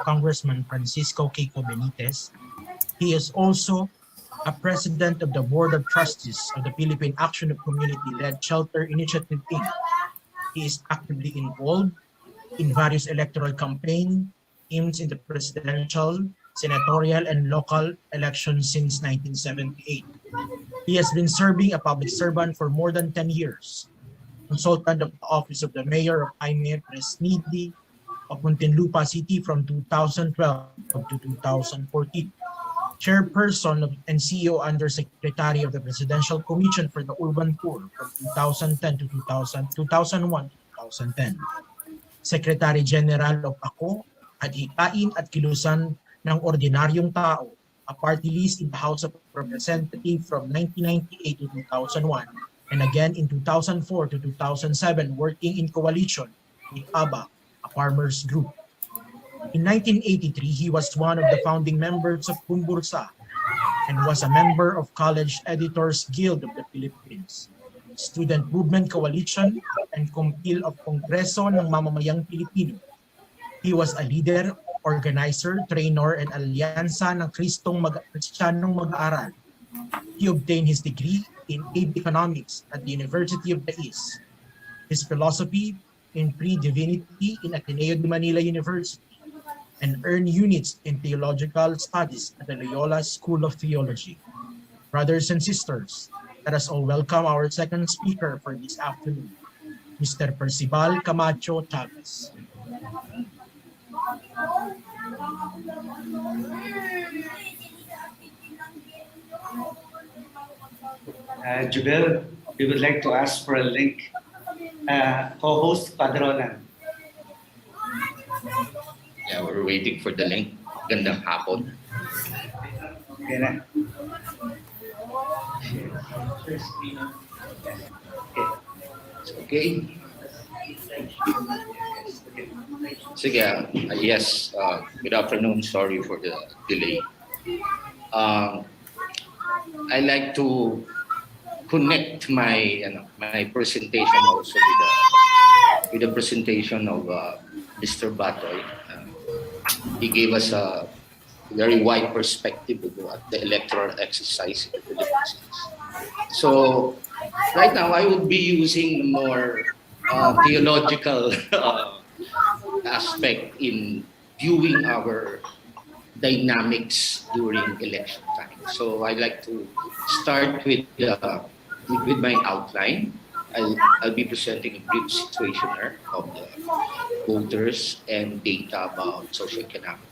Congressman Francisco Kiko Benitez. He is also a president of the Board of Trustees of the Philippine Action of Community-Led Shelter Initiative, Inc. He is actively involved in various electoral campaigns in the presidential, senatorial, and local elections since 1978. He has been serving a public servant for more than 10 years, consultant of the Office of the Mayor of Jaime Presnidi of Muntinlupa City from 2012 to 2014, chairperson and CEO Undersecretary of the Presidential Commission for the Urban Poor from 2010 to 2001 to 2010, Secretary General of Ako, Adhikain at Kilusan ng Ordinaryong Tao, a party list in the House of Representatives from 1998 to 2001, and again in 2004 to 2007 working in coalition with ABA, a farmers group. In 1983, he was one of the founding members of Kumbursa and was a member of College Editors Guild of the Philippines, Student Movement Coalition, and Kumpil of Kongreso ng Mamamayang Pilipino. He was a leader, organizer, trainer, and alyansa ng Kristiyanong Mag-aaral. He obtained his degree in economics at the University of the East. His philosophy in pre-divinity in Ateneo de Manila University, and earned units in theological studies at the Loyola School of Theology. Brothers and sisters, let us all welcome our second speaker for this afternoon, Mr. Percival Camacho Chavez. Jubel, we would like to ask for a link. Co-host Padronan. Yeah, we're waiting for the link. Gandang hapon. Okay na. Okay. Sige, yes. Good afternoon. Sorry for the delay. I like to connect my presentation also with the presentation of Mr. Batoy. He gave us a very wide perspective of the electoral exercise in the Philippines. So right now I would be using more theological aspect in viewing our dynamics during election time. So I like to start with my outline. I'll be presenting a brief situationer of the voters and data about socioeconomic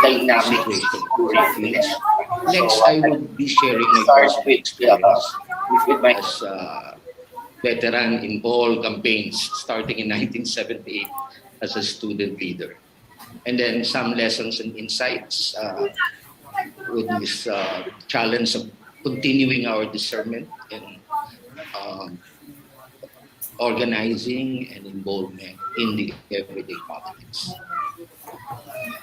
dynamic during election. Next, I will be sharing my personal experience as a veteran in all campaigns starting in 1978 as a student leader. And then some lessons and insights with this challenge of continuing our discernment and organizing and involvement in the everyday politics.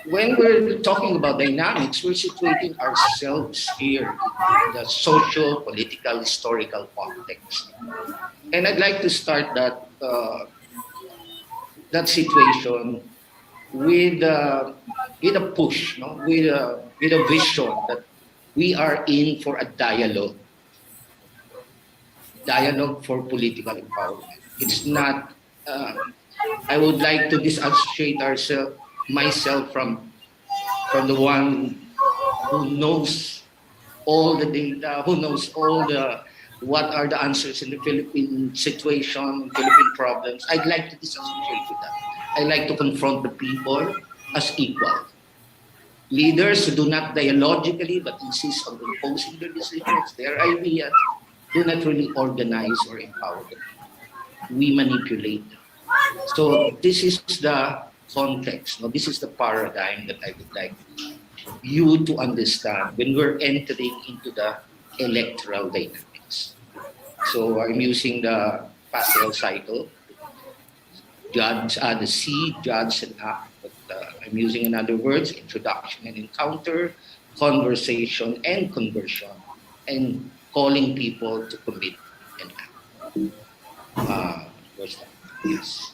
When we're talking about dynamics, we're situating ourselves here in the social, political, historical context. And I'd like to start that situation with a push, with a vision that we are in for a dialogue for political empowerment. It's not, I would like to disassociate myself from the one who knows all the data, who knows what are the answers in the Philippine situation, Philippine problems. I'd like to disassociate with that. I like to confront the people as equal. Leaders who do not dialogically but insist on imposing their decisions, their ideas, do not really organize or empower them. We manipulate them. So this is the context. This is the paradigm that I would like you to understand when we're entering into the electoral dynamics. So I'm using the pastoral cycle, the C, judge, and act. But I'm using another words, introduction and encounter, conversation and conversion, and calling people to commit and act. Where's that? Yes.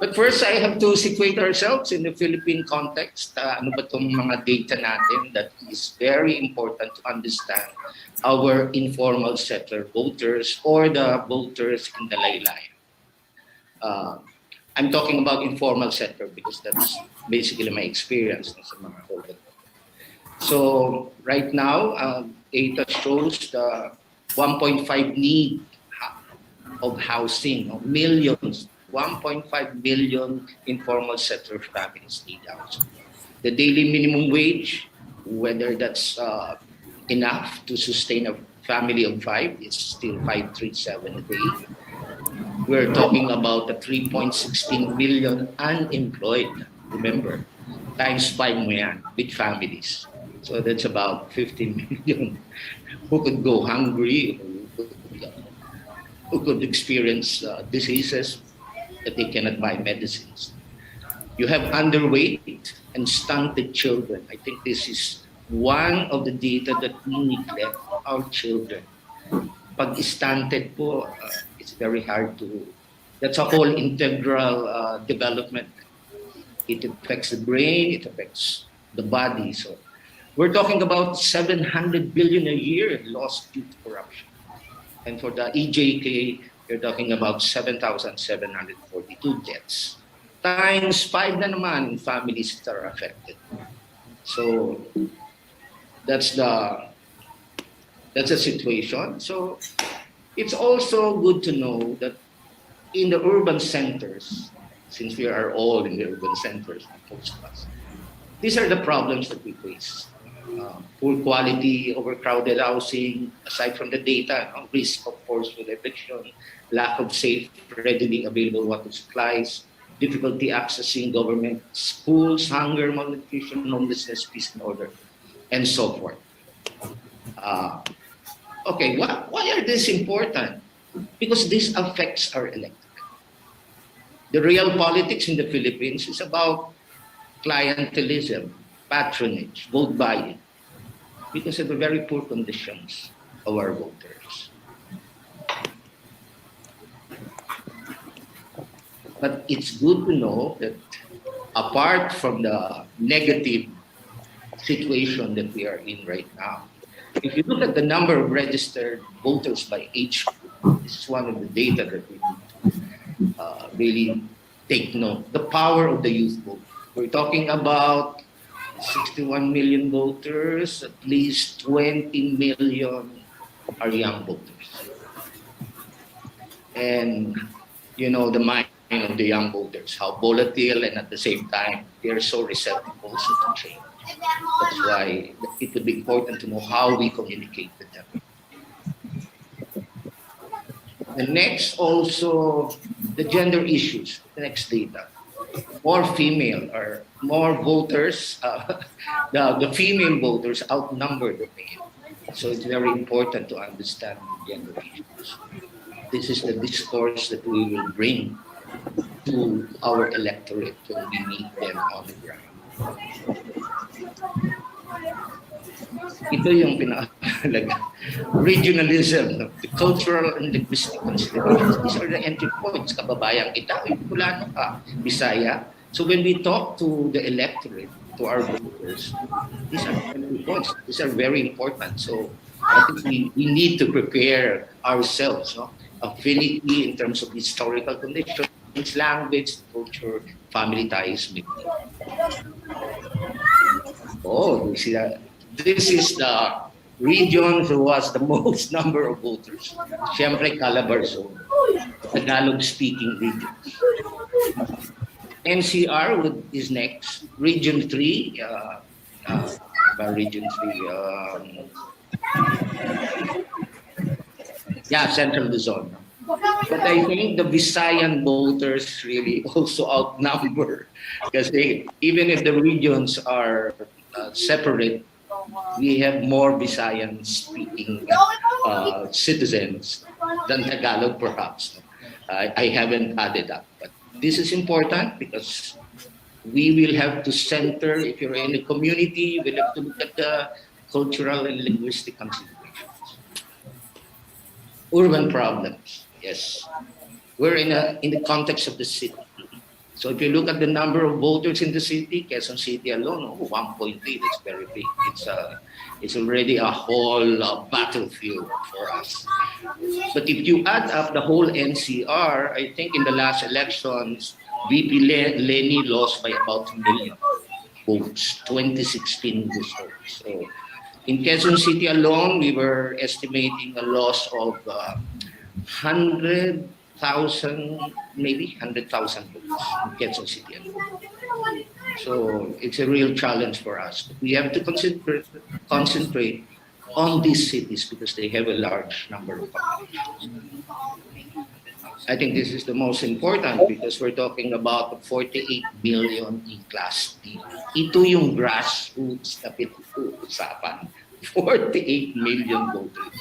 But first, I have to situate ourselves in the Philippine context. Ano ba itong mga data natin that is very important to understand our informal settler voters or the voters in the laylayan. I'm talking about informal sector because that's basically my experience sa mga voter. So right now, data shows the 1.5 need of housing, of millions, 1.5 million informal sector families need housing. The daily minimum wage, whether that's enough to sustain a family of 5, it's still 537 a day. We're talking about the 3.16 million unemployed, remember, times 5 mo yan, with families. So that's about 15 million who could go hungry, who could experience diseases that they cannot buy medicines. You have underweight and stunted children. I think this is one of the data that we neglect, our children. Pag stunted po, it's very hard to, that's a whole integral development. It affects the brain, it affects the body. So we're talking about 700 billion a year lost due to corruption. And for the EJK, you're talking about 7,742 deaths. Times 5 na naman families that are affected. So that's the situation. So it's also good to know that in the urban centers, since we are all in the urban centers, most of us, these are the problems that we face. Poor quality, overcrowded housing, aside from the data, risk of forceful eviction, lack of safe, readily available water supplies, difficulty accessing government schools, hunger, malnutrition, homelessness, peace and order, and so forth. Okay, why are these important? Because this affects our electorate. The real politics in the Philippines is about clientelism, patronage, vote buying, because of the very poor conditions of our voters. But it's good to know that apart from the negative situation that we are in right now, if you look at the number of registered voters by age group, this is one of the data that we need to really take note. The power of the youth vote. We're talking about 61 million voters, at least 20 million are young voters. And you know the mind of the young voters, how volatile and at the same time they're so receptive also to change. That's why it would be important to know how we communicate with them. The next also, the gender issues, the next data. More female or more voters, the female voters outnumber the male. So it's very important to understand the gender issues. This is the discourse that we will bring to our electorate when we meet them on the ground. Ito yung pinakahalaga. Regionalism, the cultural and linguistic considerations. These are the entry points. Kababayan kita, Bicolano ka, Bisaya. So when we talk to the electorate, to our voters, these are entry points. These are very important. So I think we need to prepare ourselves, affinity in terms of historical conditions, language, culture, family ties. Oh, you see that? This is the region who has the most number of voters. Siyempre, Calabar Zone, Tagalog-speaking region. NCR is next. Region 3, Region 3, Central Luzon. But I think the Visayan voters really also outnumber because even if the regions are separate, we have more Visayan speaking citizens than Tagalog perhaps. I haven't added up, but this is important because we will have to center, if you're in a community, we'll have to look at the cultural and linguistic considerations. Urban problems, yes. We're in the context of the city. So if you look at the number of voters in the city, Quezon City alone, 1.3, that's very big. It's already a whole battlefield for us. But if you add up the whole NCR, I think in the last elections, VP Lenny lost by about 2 million votes, 2016 results. So in Quezon City alone, we were estimating a loss of 100,000, maybe 100,000 votes in Quezon City alone. So it's a real challenge for us. But we have to concentrate on these cities because they have a large number of population. I think this is the most important because we're talking about 48 million in Class D. Ito yung grassroots na pinag-uusapan. 48 million voters.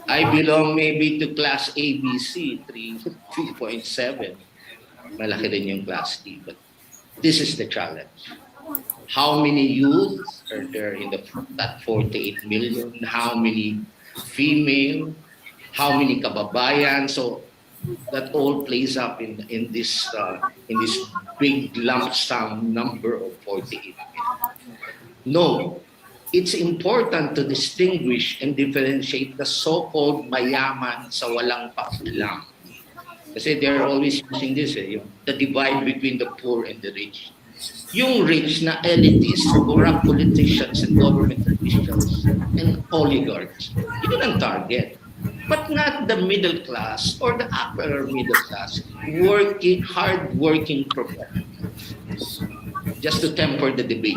I belong maybe to Class ABC, 3.7. Malaki din yung Class D. But this is the challenge. How many youth are there in that 48 million? How many female? How many kababayan? So that all plays up in this big lump sum number of 48 million. No, it's important to distinguish and differentiate the so-called mayaman sa walang pakialam. Kasi they're always using this, the divide between the poor and the rich. Yung rich na elitists, corrupt politicians and government officials and oligarchs, yun ang target. But not the middle class or the upper middle class, hard-working professionals. Just to temper the debate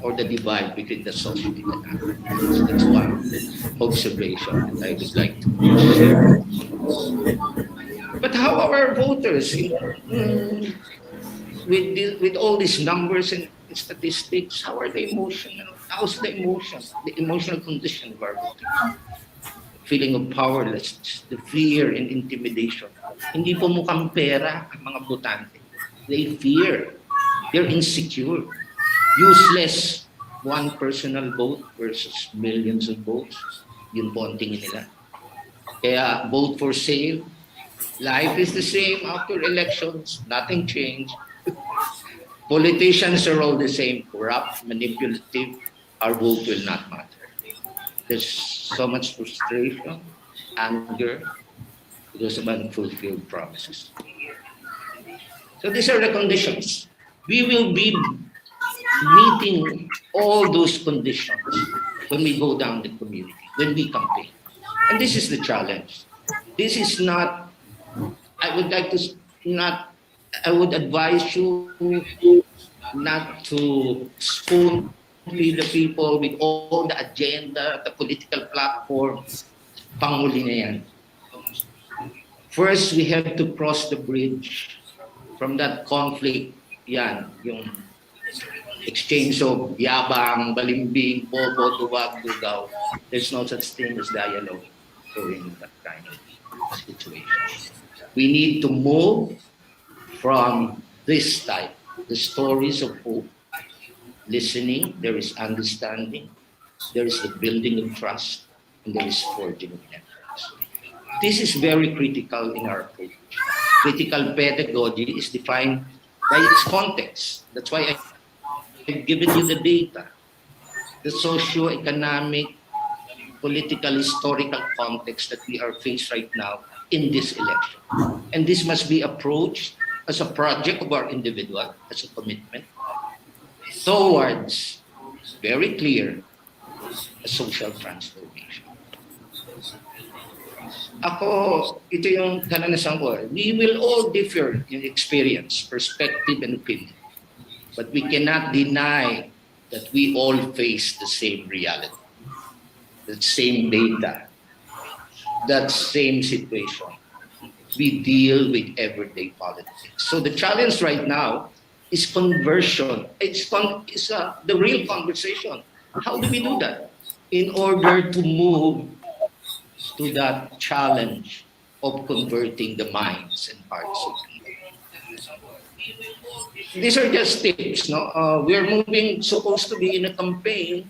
or the divide between the socio-economic. That's one observation that I would like to share. But how are our voters with all these numbers and statistics? How are they emotional? How's the emotional condition of our voters? Feeling of powerlessness, the fear and intimidation. Hindi po mukhang pera ang mga botante. They fear. They're insecure. Useless. One personal vote versus millions of votes. Yun po ang tingin nila. Kaya vote for sale. Life is the same after elections. Nothing changed. Politicians are all the same. Corrupt, manipulative. Our vote will not matter. There's so much frustration, anger, because of unfulfilled promises. So these are the conditions. We will be meeting all those conditions when we go down the community, when we campaign. And this is the challenge. This is not, I would advise you not to spoon feed the people with all the agenda, the political platform. Panghuli na yan. First, we have to cross the bridge from that conflict. Yan, yung exchange of yabang, balimbing, bobo, duwag, dugaw. There's no such thing as dialogue during that kind of situation. We need to move from this type, the stories of hope, listening, there is understanding, there is the building of trust, and there is forging of networks. This is very critical in our approach. Critical pedagogy is defined by its context. That's why I've given you the data, the socio-economic, political, historical context that we are faced right now in this election. And this must be approached as a project of our individual, as a commitment, towards, very clear, a social transformation. Ako, ito yung karanasan ko. We will all differ in experience, perspective, and opinion. But we cannot deny that we all face the same reality, the same data, that same situation. We deal with everyday politics. So the challenge right now is conversion. It's the real conversation. How do we do that? In order to move to that challenge of converting the minds and hearts of people. These are just tips. No? We're supposed to be in a campaign.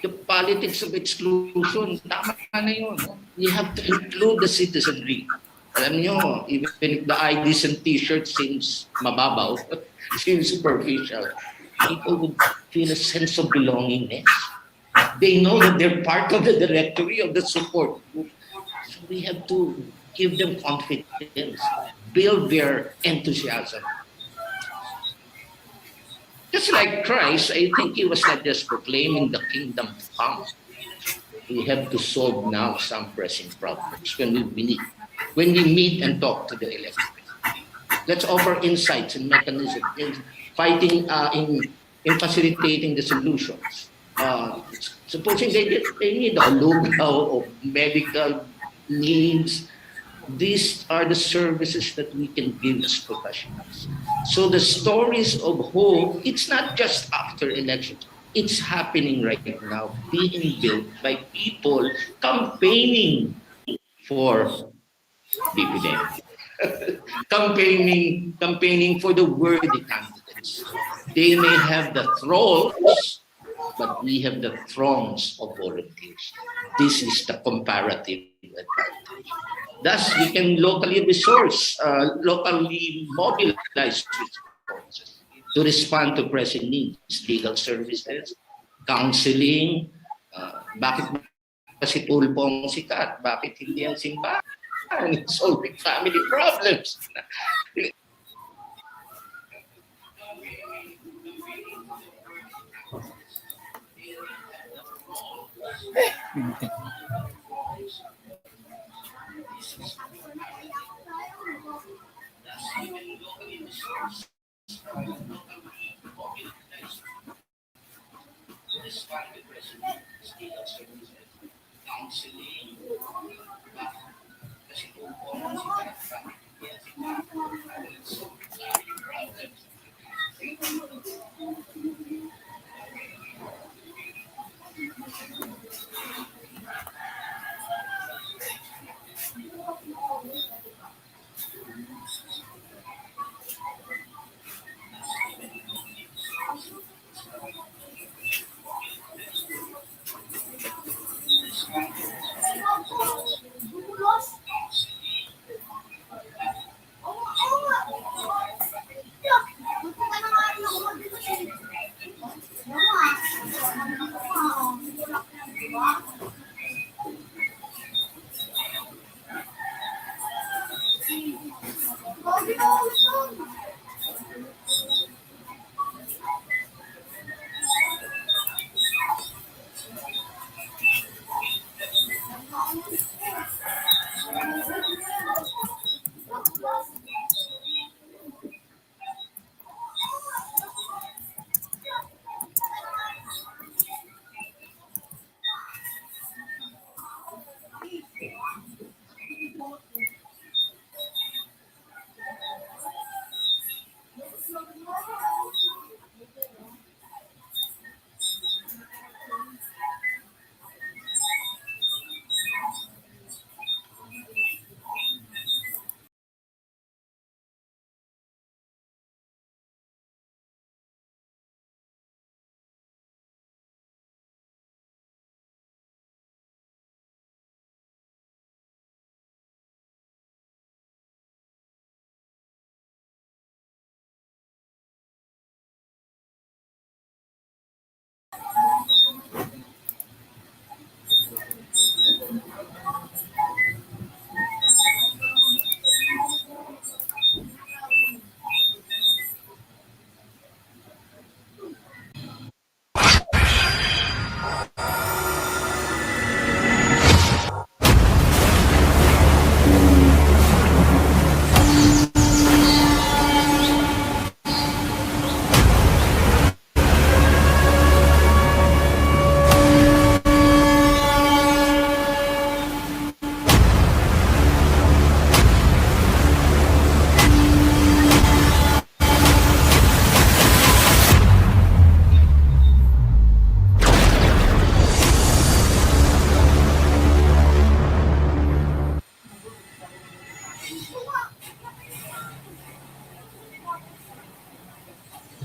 The politics of exclusion, tama na yun. No? We have to include the citizenry. Alam nyo, even if the IDs and t-shirt seems mababaw, seems superficial, people would feel a sense of belongingness. They know that they're part of the directory of the support group. So we have to give them confidence, build their enthusiasm. Just like Christ, I think he was not just proclaiming the kingdom to come. We have to solve now some pressing problems when we meet and talk to the electorate. Let's offer insights and mechanisms in fighting, in facilitating the solutions. Supposing they need a lugaw of medical needs, these are the services that we can give as professionals. So the stories of hope, it's not just after elections. It's happening right now, being built by people campaigning for BPM, campaigning for the worthy candidates. They may have the thralls, but we have the throngs of volunteers. This is the comparative advantage. Thus, we can locally mobilize resources to respond to pressing needs, legal services, counseling. Bakit ba si Tulpo ang sikat? Bakit hindi ang simbahan? Solving family problems.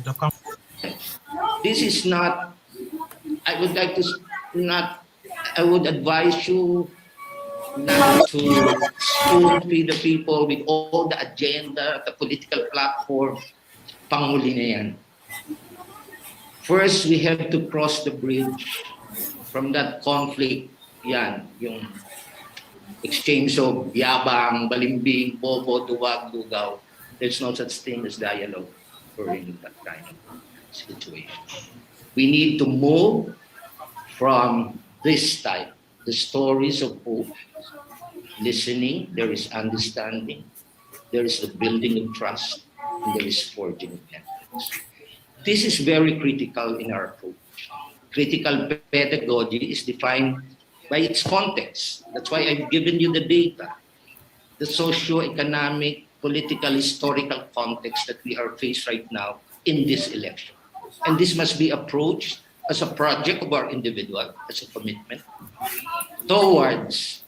The com- This is not, I would like to not, I would advise you not to spoon feed the people with all the agenda, the political platform. Panghuli na yan. First, we have to cross the bridge from that conflict. Yan, yung exchange of yabang, balimbing, bobo, duwag, lugaw. There's no such thing as dialogue during that kind of situation. We need to move from this type, the stories of hope, listening, there is understanding, there is the building of trust, and there is forging of networks. This is very critical in our approach. Critical pedagogy is defined by its context. That's why I've given you the data, the socio-economic, political, historical context that we are faced right now in this election. And this must be approached as a project of our individual, as a commitment towards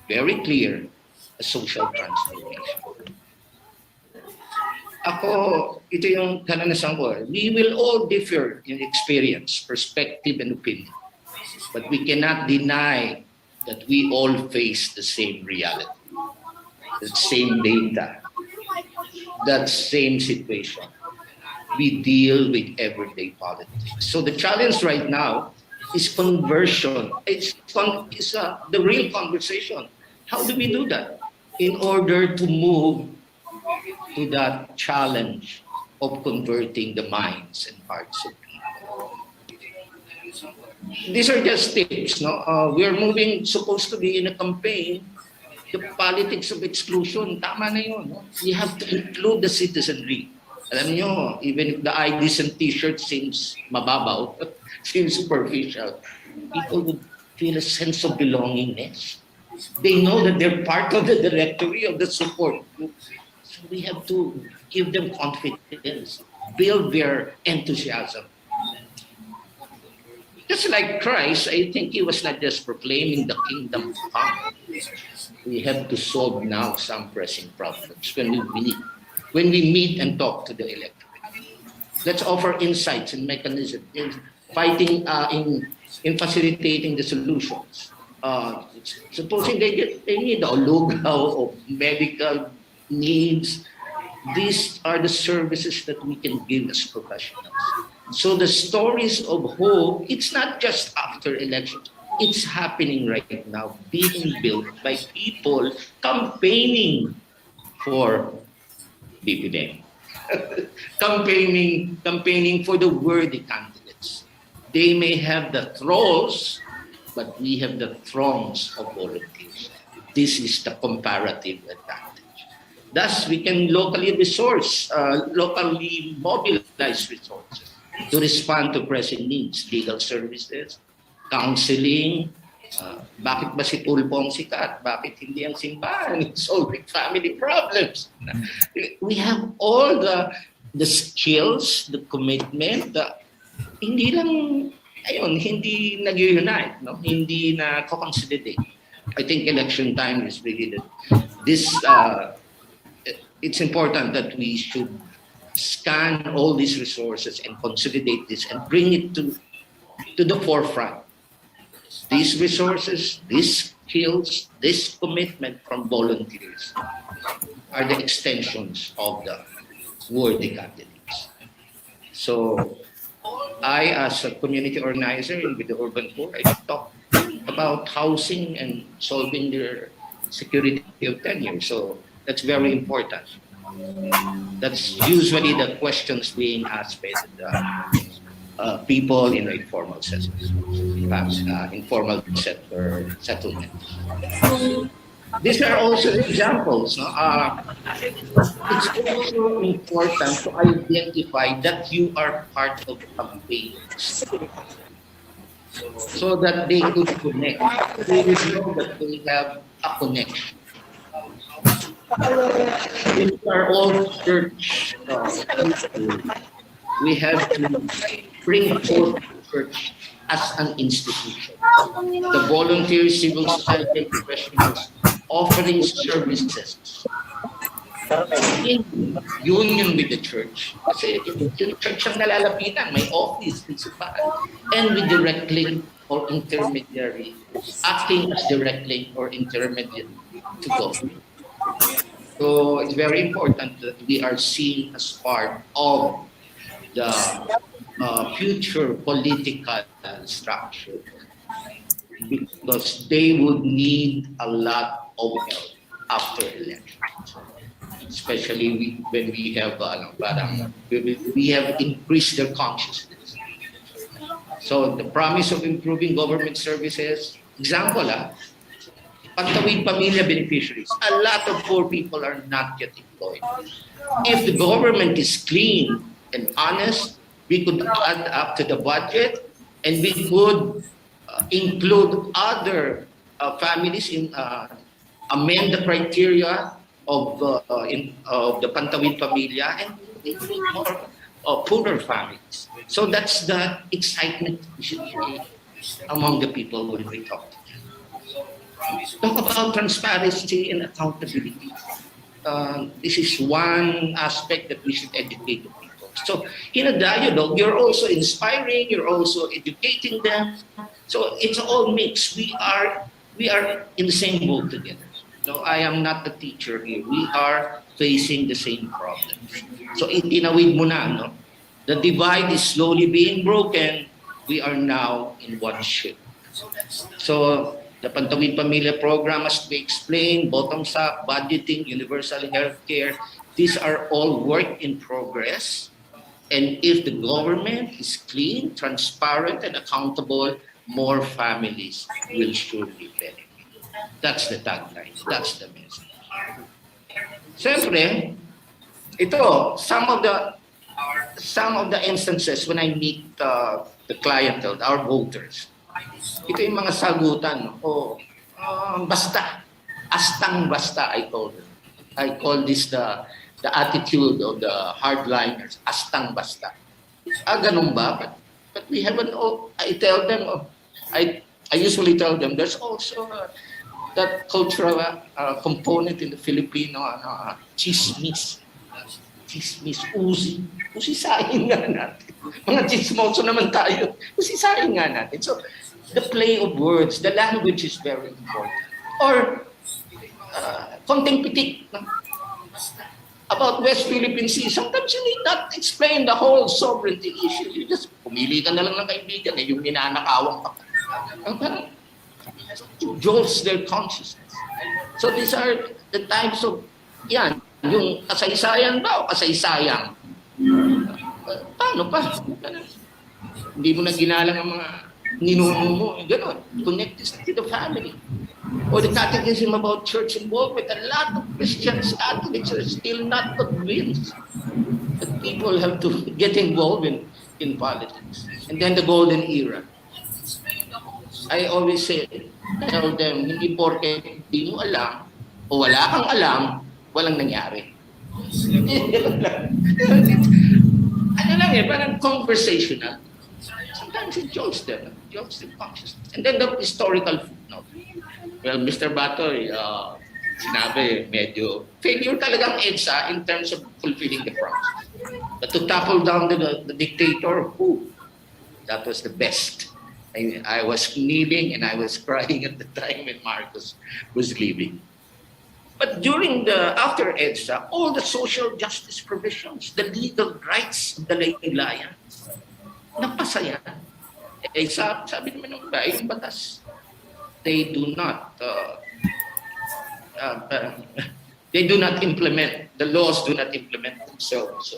very clear a social transformation. Ako, ito yung karanasan ko. We will all differ in experience, perspective, and opinion. But we cannot deny that we all face the same reality, the same data, that same situation. We deal with everyday politics. So the challenge right now is conversion. It's the real conversation. How do we do that? In order to move to that challenge of converting the minds and hearts of people. These are just tips. No? We're supposed to be in a campaign. The politics of exclusion, tama na yun. No? We have to include the citizenry. Alam nyo, even if the IDs and T-shirts seems mababaw, seems superficial, people would feel a sense of belongingness. They know that they're part of the directory of the support group. So we have to give them confidence, build their enthusiasm. Just like Christ, I think he was not just proclaiming the kingdom come. We have to solve now some pressing problems when we meet and talk to the electorate. Let's offer insights and mechanisms in fighting, in facilitating the solutions. Supposing they need a lugaw of medical needs, these are the services that we can give as professionals. So the stories of hope, it's not just after elections. It's happening right now, being built by people campaigning for BPDM. campaigning for the worthy candidates. They may have the trolls, but we have the throngs of volunteers. This is the comparative advantage. Thus, we can locally mobilize resources to respond to pressing needs, legal services, counseling. Bakit ba si Tulpo ang sikat? Bakit hindi ang simbahan? Solving family problems. We have all the skills, the commitment, hindi nag-unite, no? Hindi na co-consolidate. I think election time is really it's important that we should scan all these resources and consolidate this and bring it to the forefront. These resources, these skills, this commitment from volunteers are the extensions of the worthy candidates. So I, as a community organizer with the Urban Core, I talk about housing and solving their security of tenure. So that's very important. That's usually the questions being asked by the people in the informal sector, settlements. These are also examples. No? It's also important to identify that you are part of campaigns so that they could connect. They will know that they have a connection. We are all church people. We have to bring forth the church as an institution. The volunteer civil society professionals offering services in union with the church. Kasi yung church ang nalalapitan, may office, may simbahan. And we direct link or intermediary acting as direct link or intermediate to government. So it's very important that we are seen as part of the future political structure because they would need a lot of help after elections, especially when we have we have increased their consciousness. So the promise of improving government services, example, Pantawid Pamilya beneficiaries, a lot of poor people are not yet employed. If the government is clean and honest, we could add up to the budget and we could include other families in amend the criteria of the Pantawid Pamilya and include more poorer families. So that's the excitement we should create among the people when we talk. Talk about transparency and accountability. This is one aspect that we should educate the people. So in a dialogue, you're also inspiring, you're also educating them. So it's all mixed. We are in the same boat together. No, I am not the teacher here. We are facing the same problems. So itinawid mo na, no? The divide is slowly being broken. We are now in one ship. So the Pantawid Pamilya program, as we explained, bottoms up, budgeting, universal healthcare, these are all work in progress. And if the government is clean, transparent, and accountable, more families will surely benefit. That's the tagline. That's the message. Siyempre, ito, some of the instances when I meet the clientele, our voters, ito yung mga sagutan. Basta. Astang basta, I call it. I call this the attitude of the hardliners. Astang basta. Ganun ba? But we haven't, I tell them, I usually tell them, there's also that cultural component in the Filipino, chismis. Chismis, uzi. Usisahin nga natin. Mga chismoso naman tayo. Usisahin nga natin. So, the play of words, the language is very important. Or, konting pitik. About West Philippine Sea, sometimes you need not explain the whole sovereignty issue. You just, pumili ka na lang ng kaibigan, yung ninanakawang ka. Parang, it jolts their consciousness. So these are the types of, yan, yung kasaysayan ba o kasaysayang? Paano pa? Hindi mo na ginalang ang mga ninuno mo, gano'n. Connect this to the family. Or the catechism about church involvement. A lot of Christians, Catholics are still not convinced that people have to get involved in politics. And then the golden era. I always tell them, hindi porke hindi mo alam o wala kang alam, walang nangyari. Ano lang parang conversational. Sometimes it jolts them consciousness. And then the historical footnote. Well, Mr. Batoy, sinabi, medyo failure talagang EDSA in terms of fulfilling the promise. But to topple down the dictator, that was the best. I was kneeling and I was crying at the time when Marcos was leaving. But after EDSA, all the social justice provisions, the legal rights of the laylayan, napasaya. Sabi naman ng iba, yung batas, they do not implement, the laws do not implement themselves. So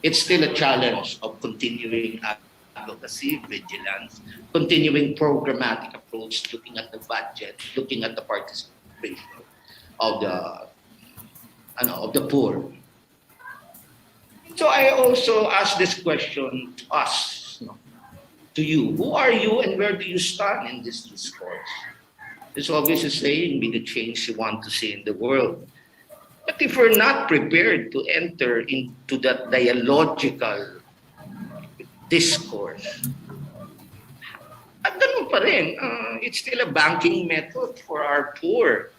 it's still a challenge of continuing advocacy, vigilance, continuing programmatic approach, looking at the budget, looking at the participation of the poor. So I also ask this question to us, to you. Who are you and where do you stand in this discourse? There's always a saying, be the change you want to see in the world. But if we're not prepared to enter into that dialogical discourse, at ganun pa rin, it's still a banking method for our poor,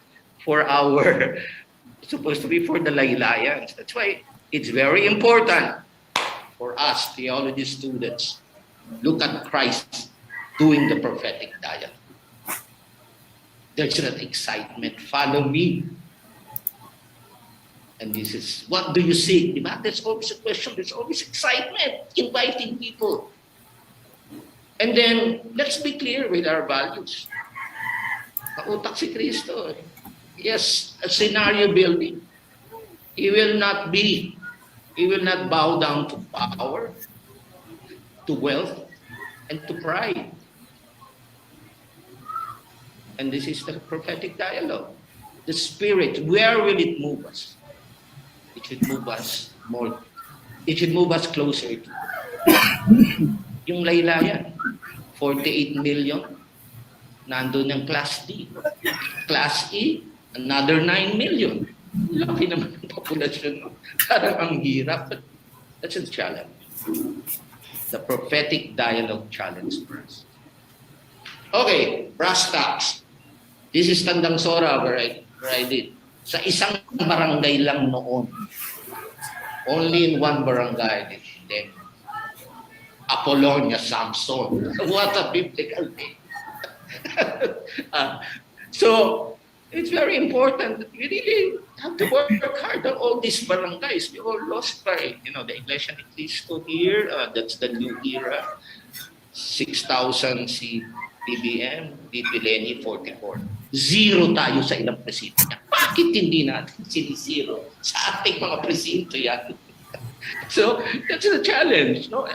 supposed to be for the laylayans. That's why it's very important for us theology students, look at Christ doing the prophetic dialogue. There's that excitement. Follow me. And this is, what do you seek? Diba? There's always a question. There's always excitement, inviting people. And then, let's be clear with our values. Nautak si Kristo. Yes, a scenario building. He will not bow down to power, to wealth, and to pride. And this is the prophetic dialogue. The Spirit, where will it move us? It should move us more. It should move us closer to yung laylayan. 48 million, nandun yung Class D. Class E, another 9 million. Laki naman ang populasyon. Parang ang hirap. But that's a challenge. The prophetic dialogue challenge for us. Okay, brass tacks. This is Tandang Sora where I did. Sa isang barangay lang noon. Only in one barangay. Then, Apollonia Samson. What a biblical name. So, it's very important that we really have to work hard on all these barangays. We all lost by, the Iglesia ni Cristo here. That's the new era. 6,000 si PBM, Dito Lenny, 44. Zero tayo sa ilang presinto. Bakit hindi natin sinisiro sa ating mga presinto yan? So, that's the challenge. No?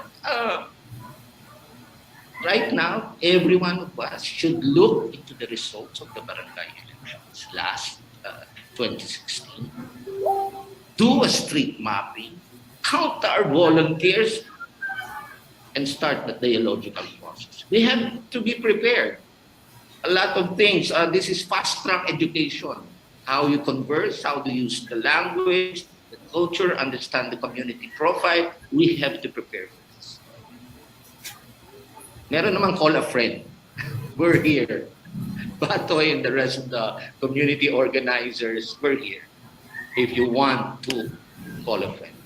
Right now, every one of us should look into the results of the barangay elections last 2016. Do a street mapping, count our volunteers, and start the dialogical process. We have to be prepared. A lot of things. This is fast-track education. How you converse, how to use the language, the culture, understand the community profile. We have to prepare for this. Meron naman call a friend. We're here. Batoy and the rest of the community organizers, we're here. If you want to call a friend.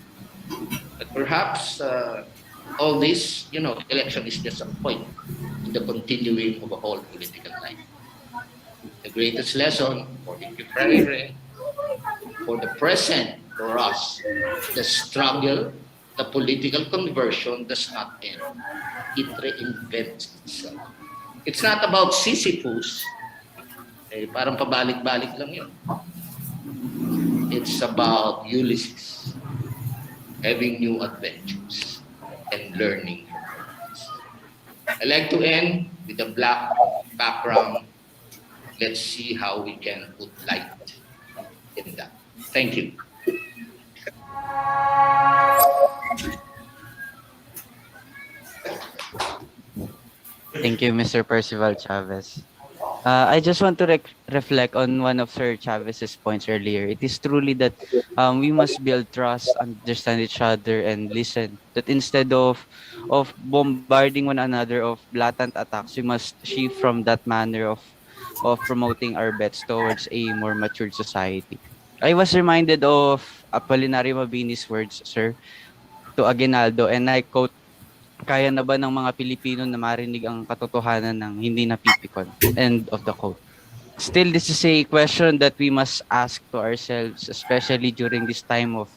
But perhaps all this, election is just a point in the continuing of a whole political life. The greatest lesson for the Friday, for the present, for us, the struggle, the political conversion does not end. It reinvents itself. It's not about Sisyphus. Parang pabalik-balik lang yun. It's about Ulysses having new adventures and learning from this. I like to end with a black background. Let's see how we can put light in that. Thank you. Thank you, Mr. Percival Chavez. I just want to reflect on one of Sir Chavez's points earlier. It is truly that we must build trust, understand each other, and listen. That instead of bombarding one another of blatant attacks, we must shift from that manner of promoting our bets towards a more matured society. I was reminded of Apolinario Mabini's words, sir, to Aguinaldo, and I quote, "Kaya na ba ng mga Pilipino na marinig ang katotohanan ng hindi napipikon?" End of the quote. Still, this is a question that we must ask to ourselves, especially during this time of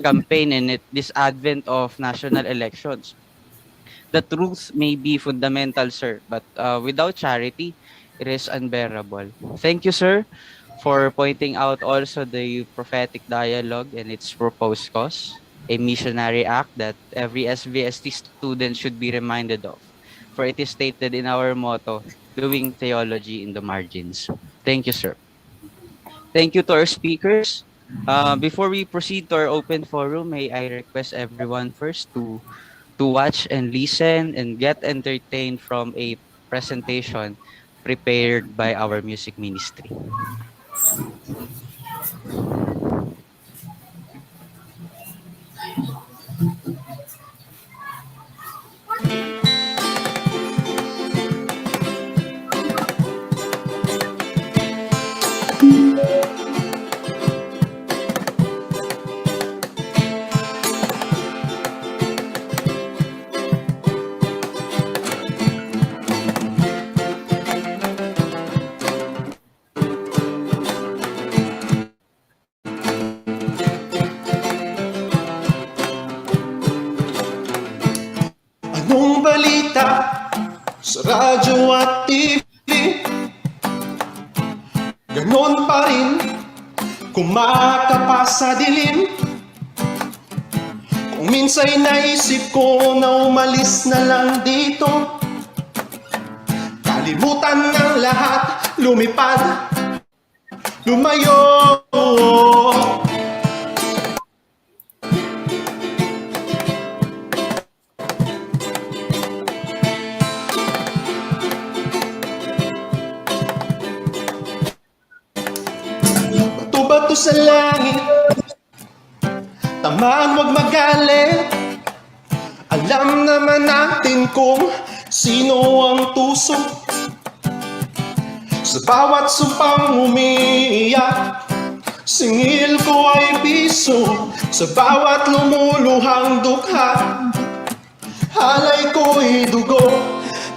campaign and this advent of national elections. The truth may be fundamental, sir, but without charity, it is unbearable. Thank you, sir, for pointing out also the prophetic dialogue and its proposed cause, a missionary act that every SVST student should be reminded of, for it is stated in our motto, doing theology in the margins. Thank you, sir. Thank you to our speakers. Before we proceed to our open forum, may I request everyone first to watch and listen and get entertained from a presentation prepared by our music ministry. radyo at TV, ganon pa rin kumakapa sa dilim. Kung minsa'y naisip ko na umalis na lang dito, kalimutan ng lahat, lumipad, lumayo. Bato-bato sa langit, tamaan wag magalit. Alam naman natin kung sino ang tusok sa bawat sumpang umiiyak. Singil ko ay piso sa bawat lumuluhang dukha. Halay ko'y dugo,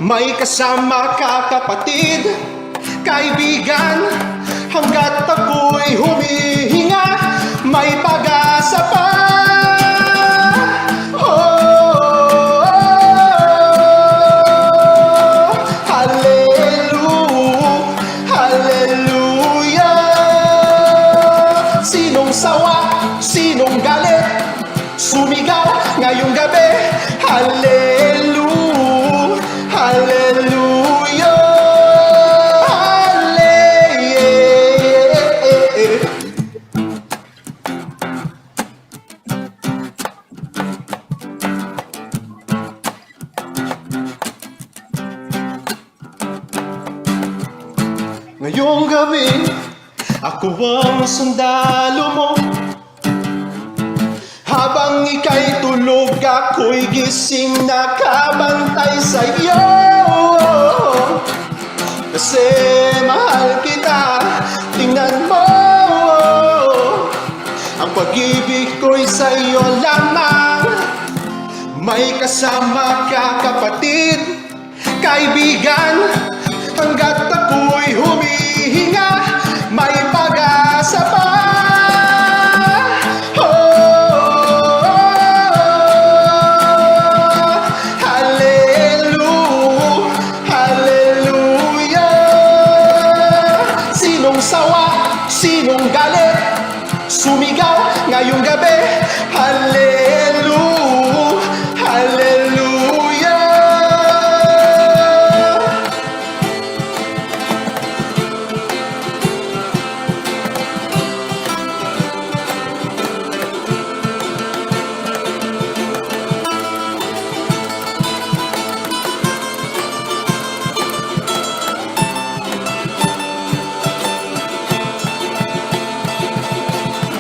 may kasama ka kapatid, kaibigan. Hanggat ako'y humihinga, may pag-asa pa. Sinong galit, sumigaw ngayong gabi. Hallelujah, hallelujah, hallelujah. Ngayong gabi, ako ang sundalo mo. Habang ika'y tulog, ako'y gising, nakabantay sa'yo. Kasi mahal kita, tingnan mo. Ang pag-ibig ko'y sa'yo lamang. May kasama ka kapatid, kaibigan. Hanggat ako'y humihinga, may pag-asa pa. Sinong galit, sumigaw ngayong gabi. Hallelujah, hallelujah.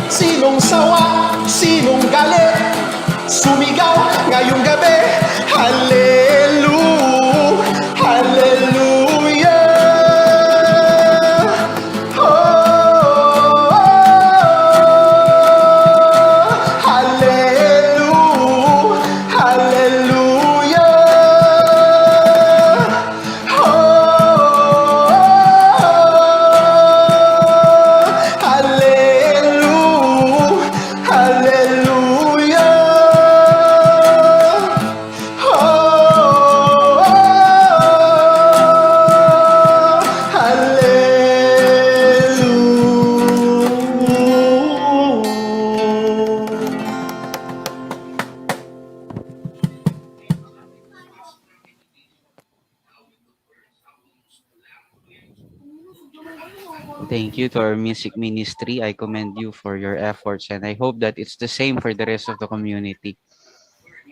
Sinong sawa, sinong galit, sumigaw ngayong gabi. Hallelujah, hallelujah. Oh, hallelujah, hallelujah. Thank you to our music ministry. I commend you for your efforts, and I hope that it's the same for the rest of the community.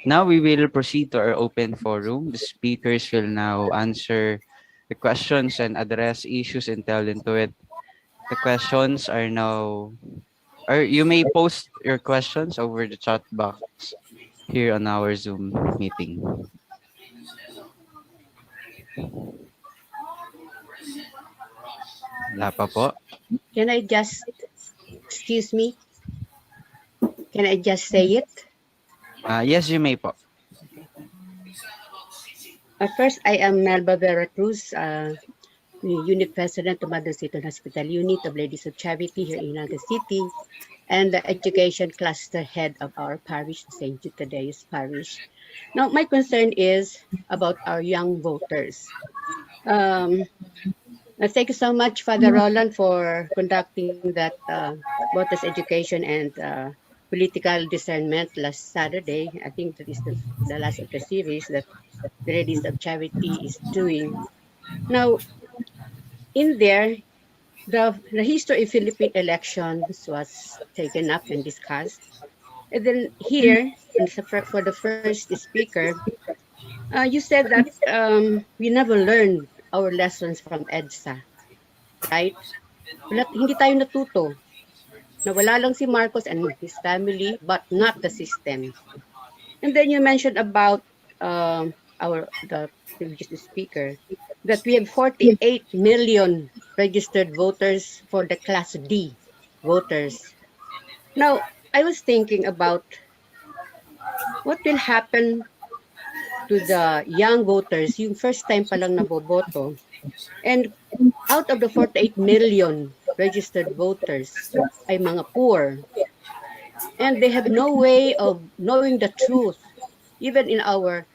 Now we will proceed to our open forum. The speakers will now answer the questions and address issues entailed into it. The questions are now, or you may post your questions over the chat box here on our Zoom meeting. Wala pa po. Can I just, excuse me? Can I just say it? Yes, you may po. First, I am Melba Vera Cruz, Unit President of Mother City Hospital Unit of Ladies of Charity here in Naga City. and the education cluster head of our parish, St. Jude Tadeus Parish. Now, my concern is about our young voters. Thank you so much, Father Roland, for conducting that voters education and political discernment last Saturday. I think that is the last of the series that the Ladies of Charity is doing. Now, in there, the history of Philippine elections was taken up and discussed. And then here, for the first speaker, you said that we never learned our lessons from EDSA, right? Hindi tayo natuto. Nawala lang si Marcos and his family, but not the system. And then you mentioned about the previous speaker that we have 48 million registered voters for the Class D voters. Now, I was thinking about what will happen to the young voters, yung first time pa lang naboboto. And out of the 48 million registered voters ay mga poor. And they have no way of knowing the truth. Even in our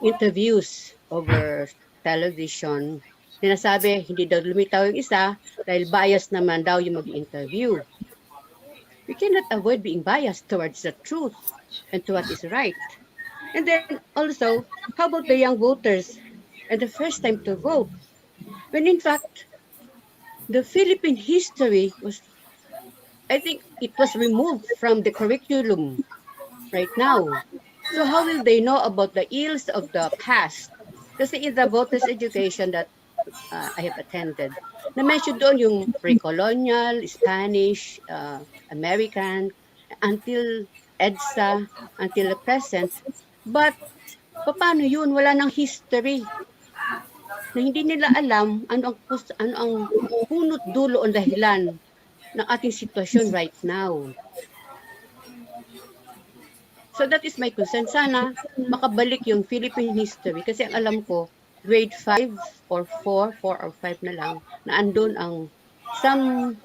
interviews over television, sinasabi, hindi daw lumitaw yung isa dahil bias naman daw yung mag-interview. We cannot avoid being biased towards the truth and to what is right. And then also, how about the young voters and the first time to vote? When in fact, the Philippine history was, I think it was removed from the curriculum right now. So how will they know about the ills of the past? Kasi in the voters education that I have attended, na-mention doon yung pre-colonial, Spanish, American, until EDSA, until the present. But paano yun? Wala nang history. Na hindi nila alam ano ang punot dulo o dahilan ng ating sitwasyon right now. So that is my concern. Sana makabalik yung Philippine history kasi ang alam ko, grade 5 or 4 or 5 na lang, na andun ang some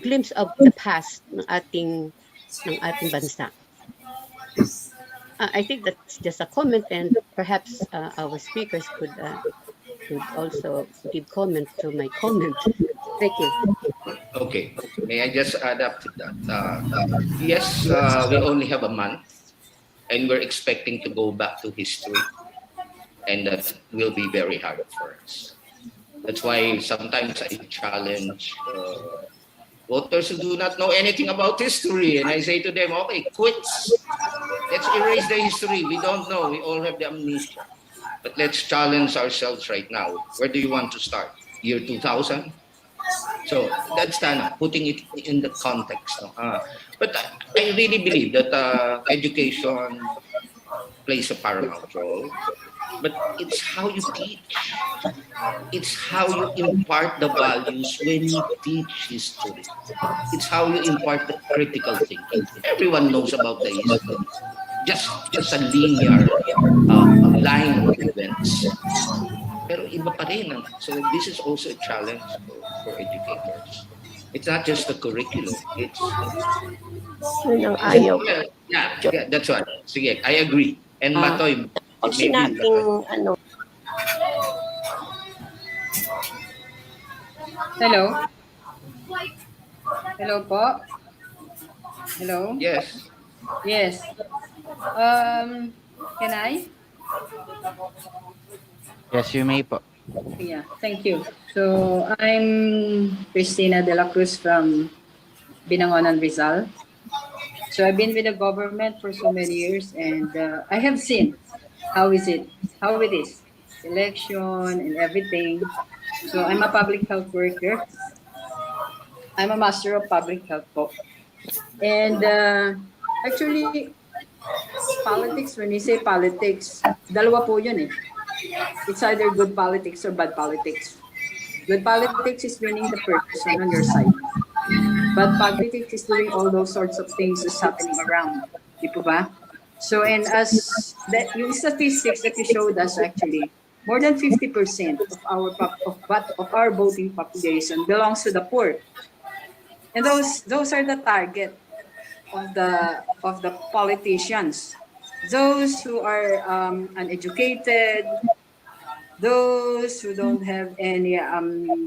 glimpse of the past ng ating bansa. I think that's just a comment and perhaps our speakers could also give comment to my comment. Thank you. Okay. May I just add up to that? Yes, we only have a month and we're expecting to go back to history. And that will be very hard for us. That's why sometimes I challenge voters who do not know anything about history. And I say to them, okay, quits. Let's erase the history. We don't know. We all have the amnesia. But let's challenge ourselves right now. Where do you want to start? Year 2000? So that's putting it in the context. But I really believe that education plays a paramount role. But it's how you teach. It's how you impart the values when you teach history. It's how you impart the critical thinking. Everyone knows about the history. Just a linear line of events. Pero iba pa rin. So this is also a challenge for educators. It's not just the curriculum. It's Yun ang ayaw. yeah, that's right. Sige, I agree. And Matoy, Kasi nating ano. Hello? Hello po? Hello? yes. Yes. Can I? Yes, you may po. Yeah, thank you. So, I'm Christina de la Cruz from Binangonan, Rizal. So, I've been with the government for so many years and I have seen how it is, election and everything. So, I'm a public health worker. I'm a master of public health po. And actually, politics, when we say politics, dalawa po yun eh. It's either good politics or bad politics. Good politics is winning the person on your side. But politics is doing all those sorts of things that's happening around. Di po ba? So, and as that, yung statistics that you showed us actually, more than 50% of our voting population belongs to the poor. And those are the target of the politicians. Those who are uneducated, those who don't have any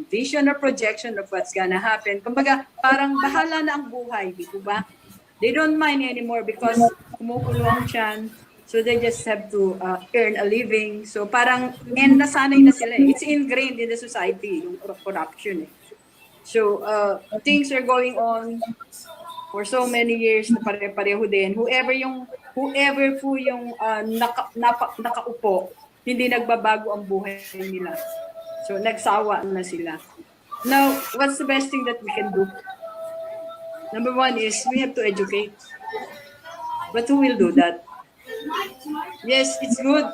vision or projection of what's gonna happen. Kumbaga, parang bahala na ang buhay, di po ba? They don't mind anymore because kumukulo ang tiyan. So they just have to earn a living. So parang, and nasanay na sila eh. It's ingrained in the society, yung corruption eh. So things are going on for so many years na pare-pareho din. Whoever po yung nakaupo, hindi nagbabago ang buhay nila. So nagsawa na sila. Now, what's the best thing that we can do? Number one is we have to educate. But who will do that? Yes, it's good.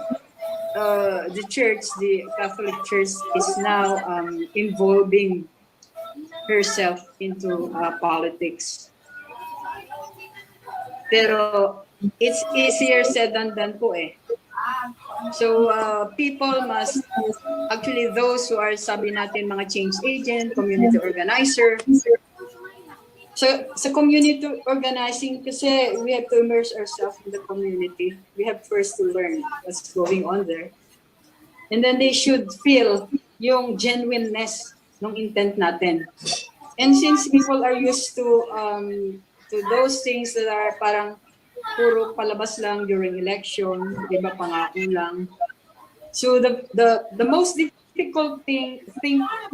The church, the Catholic Church, is now involving herself into politics. Pero it's easier said than done po eh. So people must, actually those who are sabi natin mga change agent, community organizer. So sa community organizing kasi we have to immerse ourselves in the community. We have first to learn what's going on there. And then they should feel yung genuineness ng intent natin. And since people are used to those things that are parang puro palabas lang during election, di ba, pangako lang. So the most difficult thing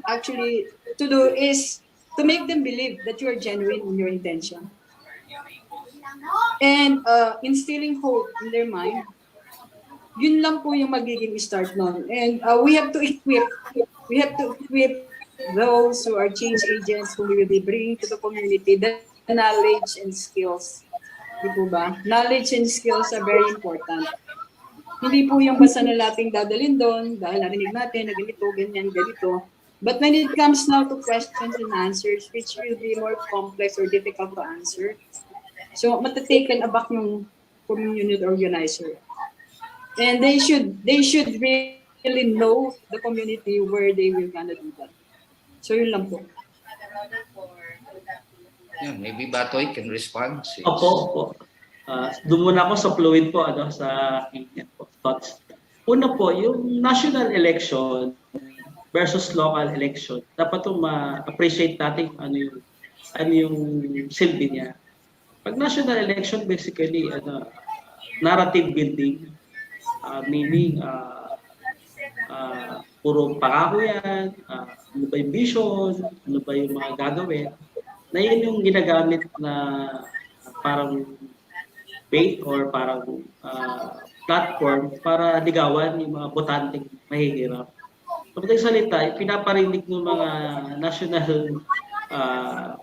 actually to do is to make them believe that you are genuine in your intention. And instilling hope in their mind, yun lang po yung magiging start nun. And we have to equip those who are change agents who will be bringing to the community the knowledge and skills. Di po ba? Knowledge and skills are very important. Hindi po yung basta na nating dadalhin doon dahil narinig natin na ganito, ganyan, ganito. But when it comes now to questions and answers, which will be more complex or difficult to answer, so matataken aback ng community organizer. And they should really know the community where they will gonna do that. So yun lang po. Yeah, maybe Batoy can respond. Opo. Doon muna ako sa fluid po, sa thoughts. Una po, yung national election versus local election, dapat itong ma-appreciate natin ano yung silbi niya. Pag national election, basically, narrative building, meaning, puro pangako yan, ano ba yung vision, ano ba yung mga gagawin, na yun yung ginagamit na parang bait or parang platform para ligawan yung mga botanteng mahihirap. Kapag salita, pinaparinig ng mga national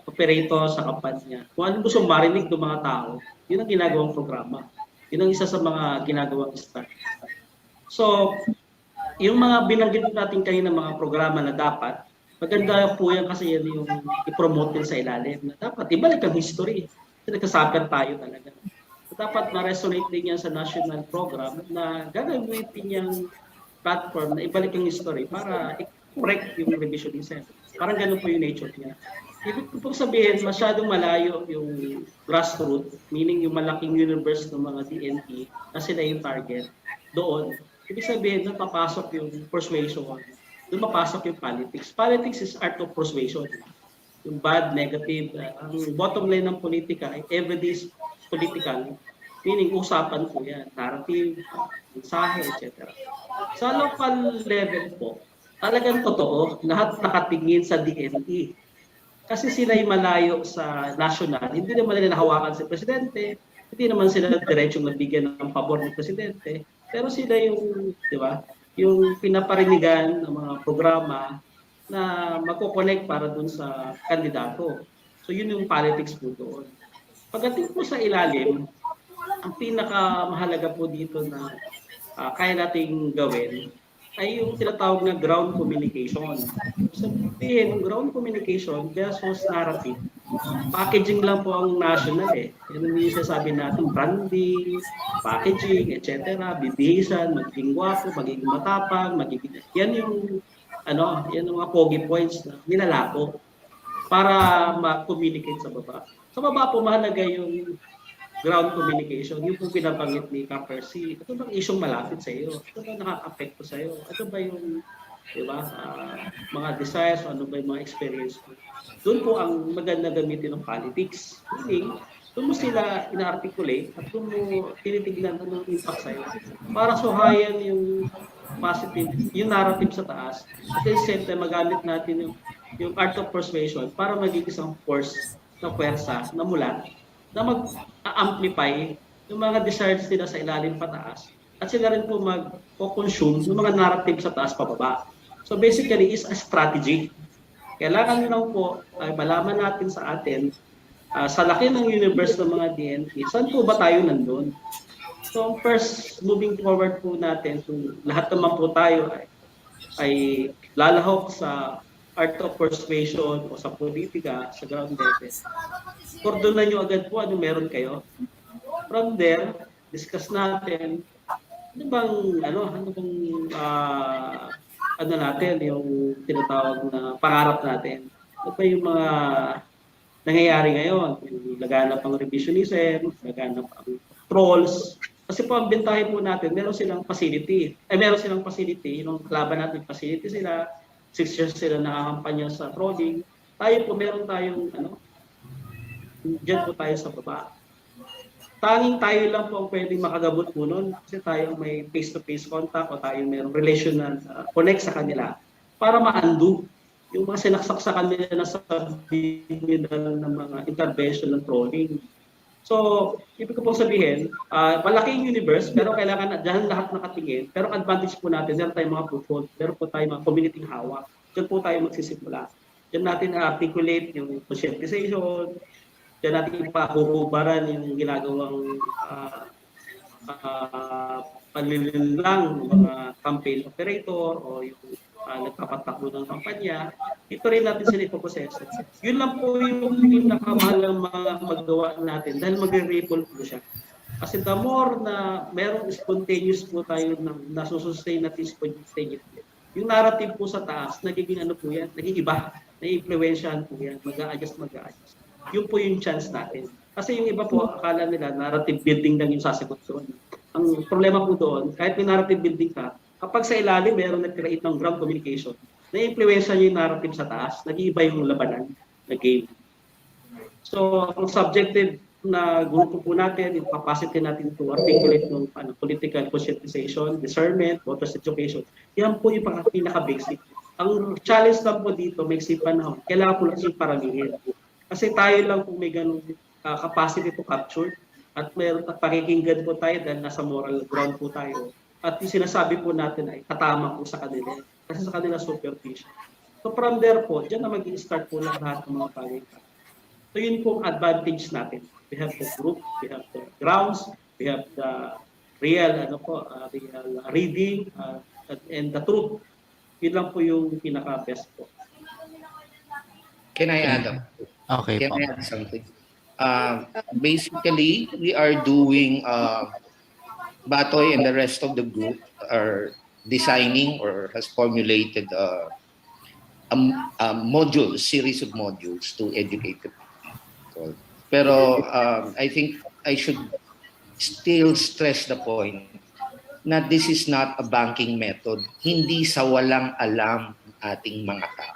operator sa kampanya. Kung ano gusto marinig ng mga tao, yun ang ginagawang programa. Yun ang isa sa mga ginagawang start. So, yung mga binanggit natin kanina mga programa na dapat, maganda po yan kasi yan yung i-promote din sa ilalim. Na dapat ibalik ang history. Kasi nagkasapir tayo talaga. So, dapat ma-resonate din yan sa national program na gagamitin yung platform na ibalik ang history para i-correct yung revisionism. Parang ganun po yung nature niya. Ibig ko pong sabihin, masyadong malayo yung grassroots, meaning yung malaking universe ng mga DNP na sila yung target. Doon, ibig sabihin, doon papasok yung persuasion. Doon mapasok yung politics. Politics is art of persuasion. Yung bad, negative. Ang bottom line ng politika ay everyday political, meaning usapan po yan, narrative, mensahe, etc. Sa local level po, talagang totoo, lahat nakatingin sa DNP. Kasi sila ay malayo sa national, hindi naman nila nahawakan si Presidente, hindi naman sila diretsong nabigyan ng pabor ng Presidente, pero sila yung, di ba, yung pinaparinigan ng mga programa na magkoconnect para dun sa kandidato. So yun yung politics po doon. Pagdating po sa ilalim, ang pinakamahalaga po dito na kaya nating gawin ay yung tinatawag na ground communication. Sabihin, ground communication versus narrative. Packaging lang po ang national eh. Yan ang sasabi natin, branding, packaging, etc. Bibihisan, magiging gwapo, magiging matapang, magiging... Yan yung yan yung mga pogi points na nilalako. para ma-communicate sa baba. Sa baba po, mahalaga yung ground communication, yung po pinabanggit ni Ka-Percy. Ito bang isyong malapit sa iyo? Ito ba nakaka-apekto sa iyo? Ito ba yung, di ba, mga desires, ano ba yung mga experience mo? Doon po ang maganda gamitin ng politics. Meaning, doon mo sila ina-articulate at doon mo tinitignan anong impact sa'yo para suhayan yung positive, yung narrative sa taas. At the same time, magamit natin yung art of persuasion para maging isang force na puwersa na mulat na mag-amplify yung mga desires nila sa ilalim pataas at sila rin po mag-consume ng mga narrative sa taas pababa. So basically, is a strategy. Kailangan lang po ay malaman natin sa atin sa laki ng universe ng mga DNP, saan po ba tayo nandun? So first, moving forward po natin, kung lahat naman po tayo ay lalahok sa art of persuasion o sa politika, sa ground level, kordonan nyo agad po ano meron kayo. From there, discuss natin ano bang ano natin yung tinatawag na pangarap natin. Ano ba yung mga nangyayari ngayon? Yung laganap ang revisionism, laganap ang trolls. Kasi po ang bentahe po natin, meron silang facility. Yung laban natin facility sila, 6 years sila nakakampanya sa trolling. Tayo po, meron tayong diyan po tayo sa baba. Tanging tayo lang po ang pwedeng makagabot po nun kasi tayo may face-to-face contact o tayo mayroong relational connect sa kanila para ma-undo yung mga sinaksak sa kanila na sabihin nila ng mga intervention ng trolling. So, ibig ko pong sabihin, malaking universe pero kailangan dyan lahat nakatingin. Pero advantage po natin, meron tayong mga foothold, meron po tayong mga community hawak. Diyan po tayo magsisimula. Diyan natin articulate yung conscientization, diyan natin ipahuhubaran yung ginagawang panlilinlang ng mga campaign operator o yung nagpapatakbo ng kampanya. Ito rin natin sila ipoproseso. Yun lang po yung pinakamahal mga magawa natin dahil magre-ripple po siya. Kasi the more na merong spontaneous po tayo ng nasusustain natin spontaneously, yung narrative po sa taas, nagiging ano po yan, naging iba, na-influensyahan po yan, mag-a-adjust. Yun po yung chance natin. Kasi yung iba po, akala nila narrative building lang yung sasagot doon. Ang problema po doon, kahit may narrative building ka, kapag sa ilalim meron nag-create ng ground communication, na-influensya yung narrative sa taas, nag-iiba yung labanan na game. So, ang subjective na grupo po natin, yung capacity natin to articulate ng political conscientization, discernment, voters education, yan po yung pinaka-basic. Ang challenge lang po dito, may isipan na kailangan po lang yung paramihin. Kasi tayo lang kung may ganung capacity to capture at meron pakikinggan po tayo dahil nasa moral ground po tayo. At yung sinasabi po natin ay katama po sa kanila. Kasi sa kanila superficial. So from there po, dyan na mag-i-start po lang lahat ng mga palitan. So yun po ang advantage natin. We have the group, we have the grounds, we have the real, real reading and the truth. Yun lang po yung pinaka-best po. Can I add up? Okay Can po. I add something? Basically, we are doing, Batoy and the rest of the group are designing or has formulated a series of modules to educate the people. Pero I think I should still stress the point na this is not a banking method. Hindi sa walang alam ating mga tao.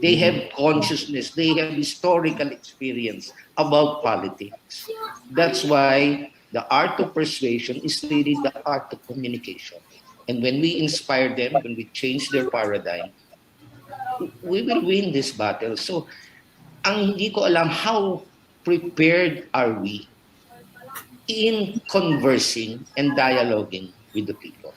They have consciousness, they have historical experience about politics. That's why the art of persuasion is really the art of communication. And when we inspire them, when we change their paradigm, we will win this battle. So, ang hindi ko alam, how prepared are we in conversing and dialoguing with the people?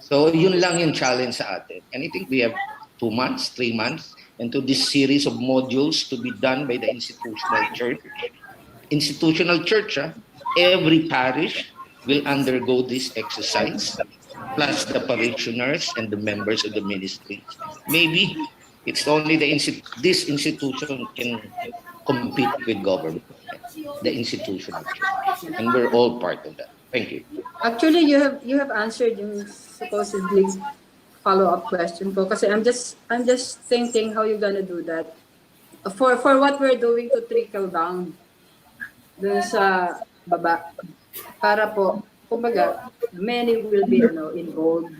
So, yun lang yung challenge sa atin. And I think we have 2 months, 3 months, and to this series of modules to be done by the institutional church. Institutional church, every parish will undergo this exercise, plus the parishioners and the members of the ministry. Maybe it's only this institution can compete with government, the institutional church, and we're all part of that. Thank you. Actually, you have answered yung supposedly follow-up question ko kasi I'm just thinking how you're gonna do that. for what we're doing to trickle down dun sa baba para po kumbaga many will be involved.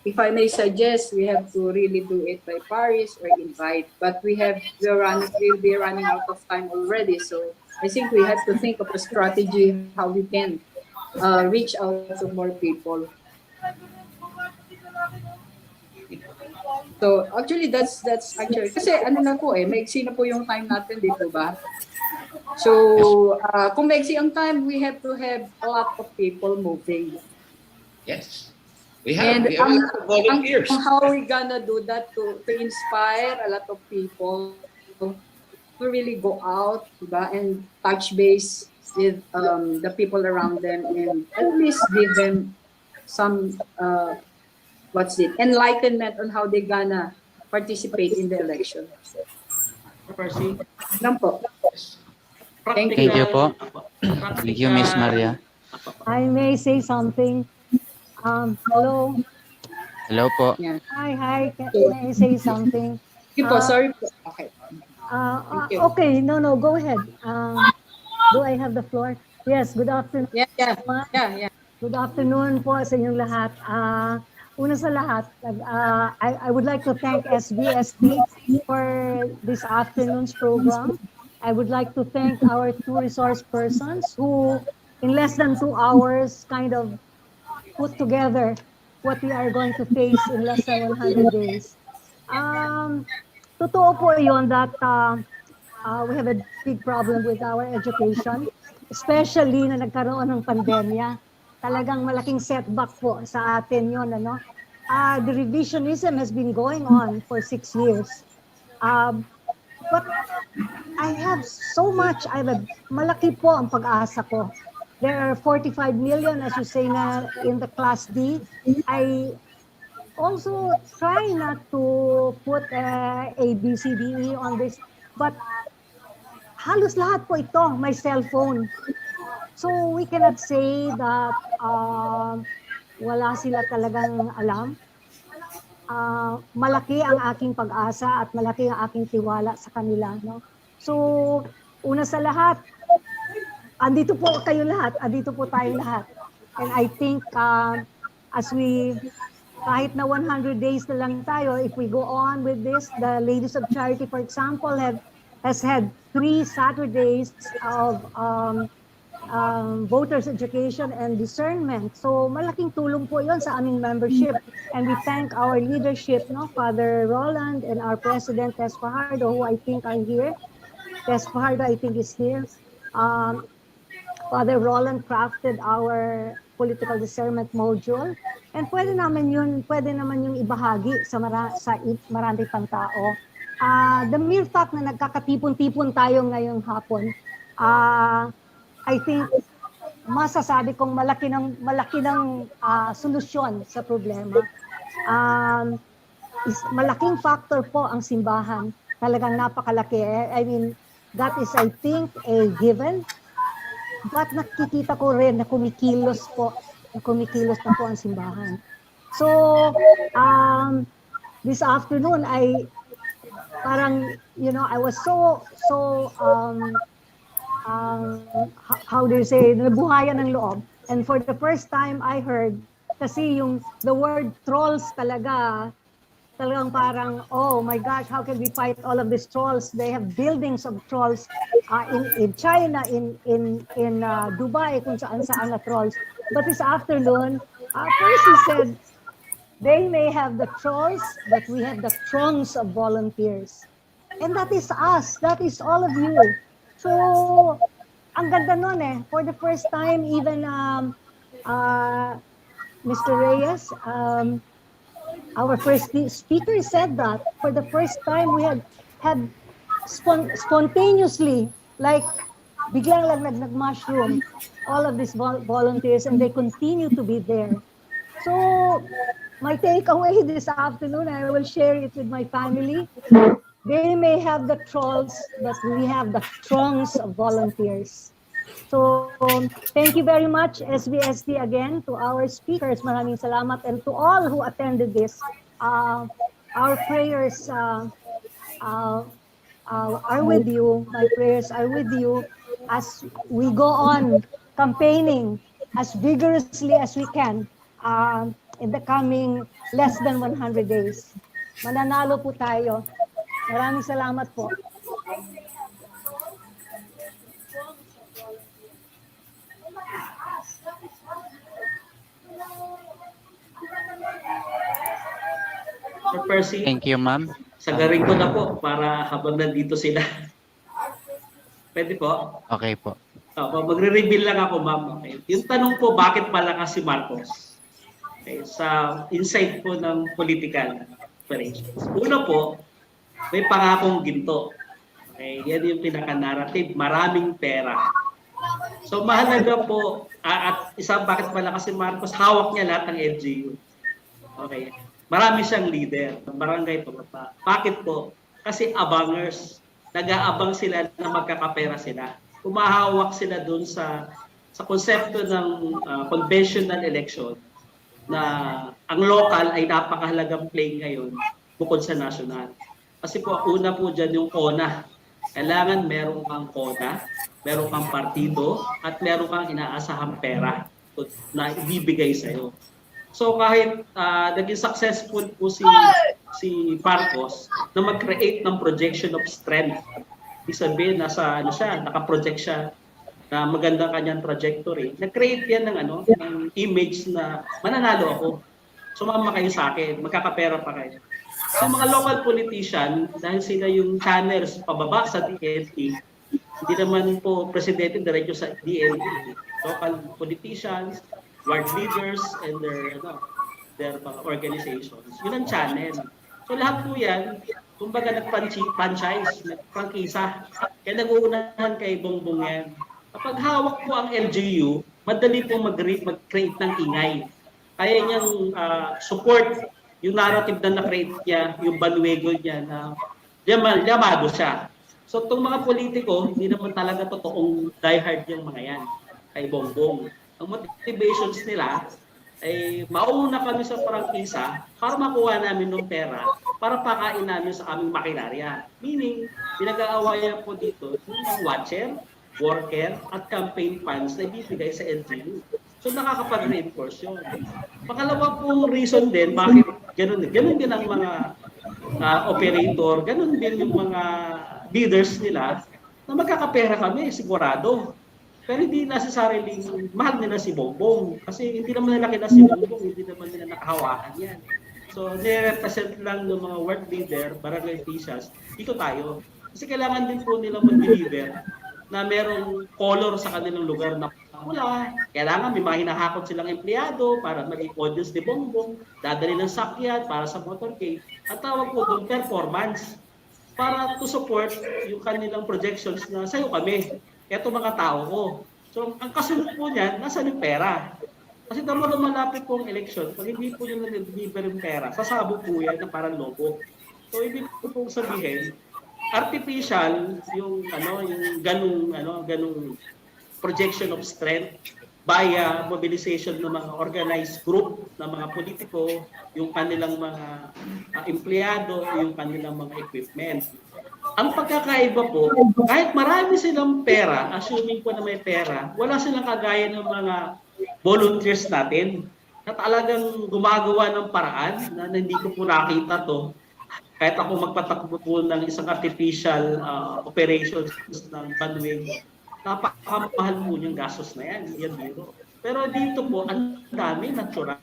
If I may suggest, we have to really do it by Paris or invite, but we'll be running out of time already. So I think we have to think of a strategy how we can reach out to more people. So actually that's actually kasi ano na po maiksi na po yung time natin dito ba? So Yes. Kung maiksi ang time, we have to have a lot of people moving. Yes. We have And a lot of volunteers. how we gonna do that to inspire a lot of people to really go out, diba, and touch base with the people around them and at least give them some enlightenment on how they gonna participate in the election. Percy. Lang po. Thank you po. Thank you, Miss Maria. I may say something. Hello. Hello po. Yeah. Hi. May I say something? Sige po, sorry po. Okay. Thank you. Okay, no, go ahead. Do I have the floor? Yes, good afternoon. Yeah. Good afternoon po sa inyong lahat. Una sa lahat, I would like to thank SBSD for this afternoon's program. I would like to thank our two resource persons who, in less than 2 hours, kind of put together what we are going to face in less than 100 days. Totoo po yun that we have a big problem with our education, especially na nagkaroon ng pandemya. Talagang malaking setback po sa atin yun. The revisionism has been going on for 6 years. But I have malaki po ang pag-asa ko. There are 45 million, as you say na, in the Class D. I also try not to put A, B, C, D, E on this, but halos lahat po ito, my cell phone. So we cannot say that wala sila talagang alam. Malaki ang aking pag-asa at malaki ang aking tiwala sa kanila. No? So, una sa lahat, andito po kayo lahat, andito po tayo lahat. And I think kahit na 100 days na lang tayo, if we go on with this, the Ladies of Charity, for example, has had 3 Saturdays of voters education and discernment. So malaking tulong po yon sa aming membership. And we thank our leadership, Father Roland and our President, Tess Fajardo, who I think are here. Tess Fajardo, I think, is here. Father Roland crafted our political discernment module. And pwede naman yung ibahagi sa marami pang tao. The mere fact na nagkakatipon-tipon tayo ngayong hapon, I think masasabi kong malaki ng solusyon sa problema. Malaking factor po ang simbahan. Talagang napakalaki. I mean, that is, I think, a given. But nakikita ko rin na kumikilos na po ang simbahan. So, this afternoon, I was so how do you say, nabuhayan ng loob. And for the first time, I heard, kasi the word trolls talagang parang, oh my gosh, how can we fight all of these trolls? They have buildings of trolls in China, in Dubai, kung saan na trolls. But this afternoon, Percy said, they may have the trolls, but we have the throngs of volunteers. And that is us, that is all of you. So, ang ganda nun eh. For the first time, even Mr. Reyes, our first speaker said that for the first time we had spontaneously, like biglang lang nag-mushroom, all of these volunteers, and they continue to be there. So, my takeaway this afternoon, I will share it with my family. They may have the trolls, but we have the throngs of volunteers. So, thank you very much, SBSD, again, to our speakers. Maraming salamat. And to all who attended this, our prayers uh, are with you. My prayers are with you as we go on campaigning as vigorously as we can in the coming less than 100 days. Mananalo po tayo. Maraming salamat po. Sir Percy, Thank you, ma'am. sagarin ko na po para habang nandito sila. Pwede po? Okay po. Magre-reveal lang ako, ma'am. Okay. Yung tanong po, bakit malakas si Marcos? Okay. Sa insight po ng political operations. Una po, may pangakong ginto. Okay. Yan yung pinaka-narrative. Maraming pera. So mahalaga po, at isa bakit malakas si Marcos, hawak niya lahat ng LGU. Okay. Marami siyang leader ng barangay pagkapa. Bakit po? Kasi abangers. Nag-aabang sila na magkakapera sila. Umahawak sila doon sa konsepto ng conventional election na ang local ay napakahalagang play ngayon bukod sa national. Kasi po, una po dyan yung KONA. Kailangan meron kang KONA, meron kang partido, at meron kang inaasahang pera na ibibigay sa'yo. So kahit naging successful po si Marcos na mag-create ng projection of strength, ibig sabihin naka-project siya na maganda kanyang trajectory. Nag-create yan ng image na mananalo ako. Sumama kayo sa akin, magkakapera pa kayo. So mga local politician, dahil sila yung channels pababa sa DNP, hindi naman po presidente diretso sa DNP. Local politicians, ward leaders, and their organizations. Yun ang channel. So lahat po yan, kumbaga nag-franchise, nag-frankisa. Kaya nag-uunahan kay Bongbong yan. Kapag hawak po ang LGU, madali po mag-create ng ingay. Kaya niyang support yung narrative na na-create niya, yung bandwagon niya na yamado siya. So itong mga politiko, hindi naman talaga totoong diehard yung mga yan kay Bongbong. Ang motivations nila ay mauna kami sa prangkisa para makuha namin ng pera para pakain namin sa aming makinarya. Meaning, pinag-aawayan po dito yung mga watcher, worker, at campaign funds na ibibigay sa LGU. So nakakapag-reinforce yun. Pangalawa pong reason din, bakit ganun din ang mga operator, ganun din yung mga leaders nila na magkakapera kami, sigurado. Pero hindi necessarily mahal nila si Bongbong. Kasi hindi naman nila kita si Bongbong, hindi naman nila nakahawakan yan. So, nire-represent lang ng mga world leader, barangay officials, dito tayo. Kasi kailangan din po nila mag-deliver na merong color sa kanilang lugar na wala. Kailangan may mga hinahakot silang empleyado para maging audience ni Bongbong, dadali ng sakyan para sa motorcade. At tawag po doon performance para to support yung kanilang projections na sa'yo kami. Ito mga tao ko. So, ang kasunod po niyan, nasa yung pera. Kasi tama na malapit po ang election, pag hindi po nyo na-deliver yung pera, sasabog po yan na parang logo. So, ibig po pong sabihin, artificial yung ganung projection of strength via mobilization ng mga organized group ng mga politiko, yung kanilang mga empleyado, yung kanilang mga equipment. Ang pagkakaiba po, kahit marami silang pera, assuming po na may pera, wala silang kagaya ng mga volunteers natin na talagang gumagawa ng paraan na hindi ko po nakita to. Kahit ako magpatakbo po ng isang artificial operations ng bandwidth, napakamahal po yung gastos na yan dito. Pero dito po, ang dami, natural.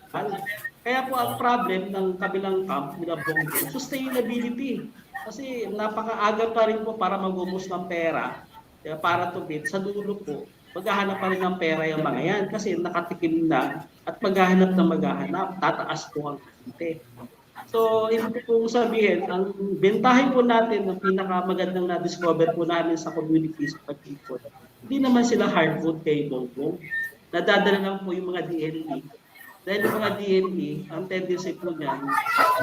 Kaya po ang problem ng kabilang camp nila Bongbong, sustainability. Kasi napakaaga pa rin po para mag-umus ng pera, para to bid, sa dulo po, maghahanap pa rin ng pera yung mga yan kasi nakatikim na at maghahanap na maghahanap, tataas po ang kante. So, ibig po sabihin, ang bentahin po natin ng pinakamagandang na-discover po namin sa communities at people, hindi naman sila hard food kay Bongbong. Nadadala lang po yung mga DNP. Dahil yung mga DNP, ang tendency po niyan,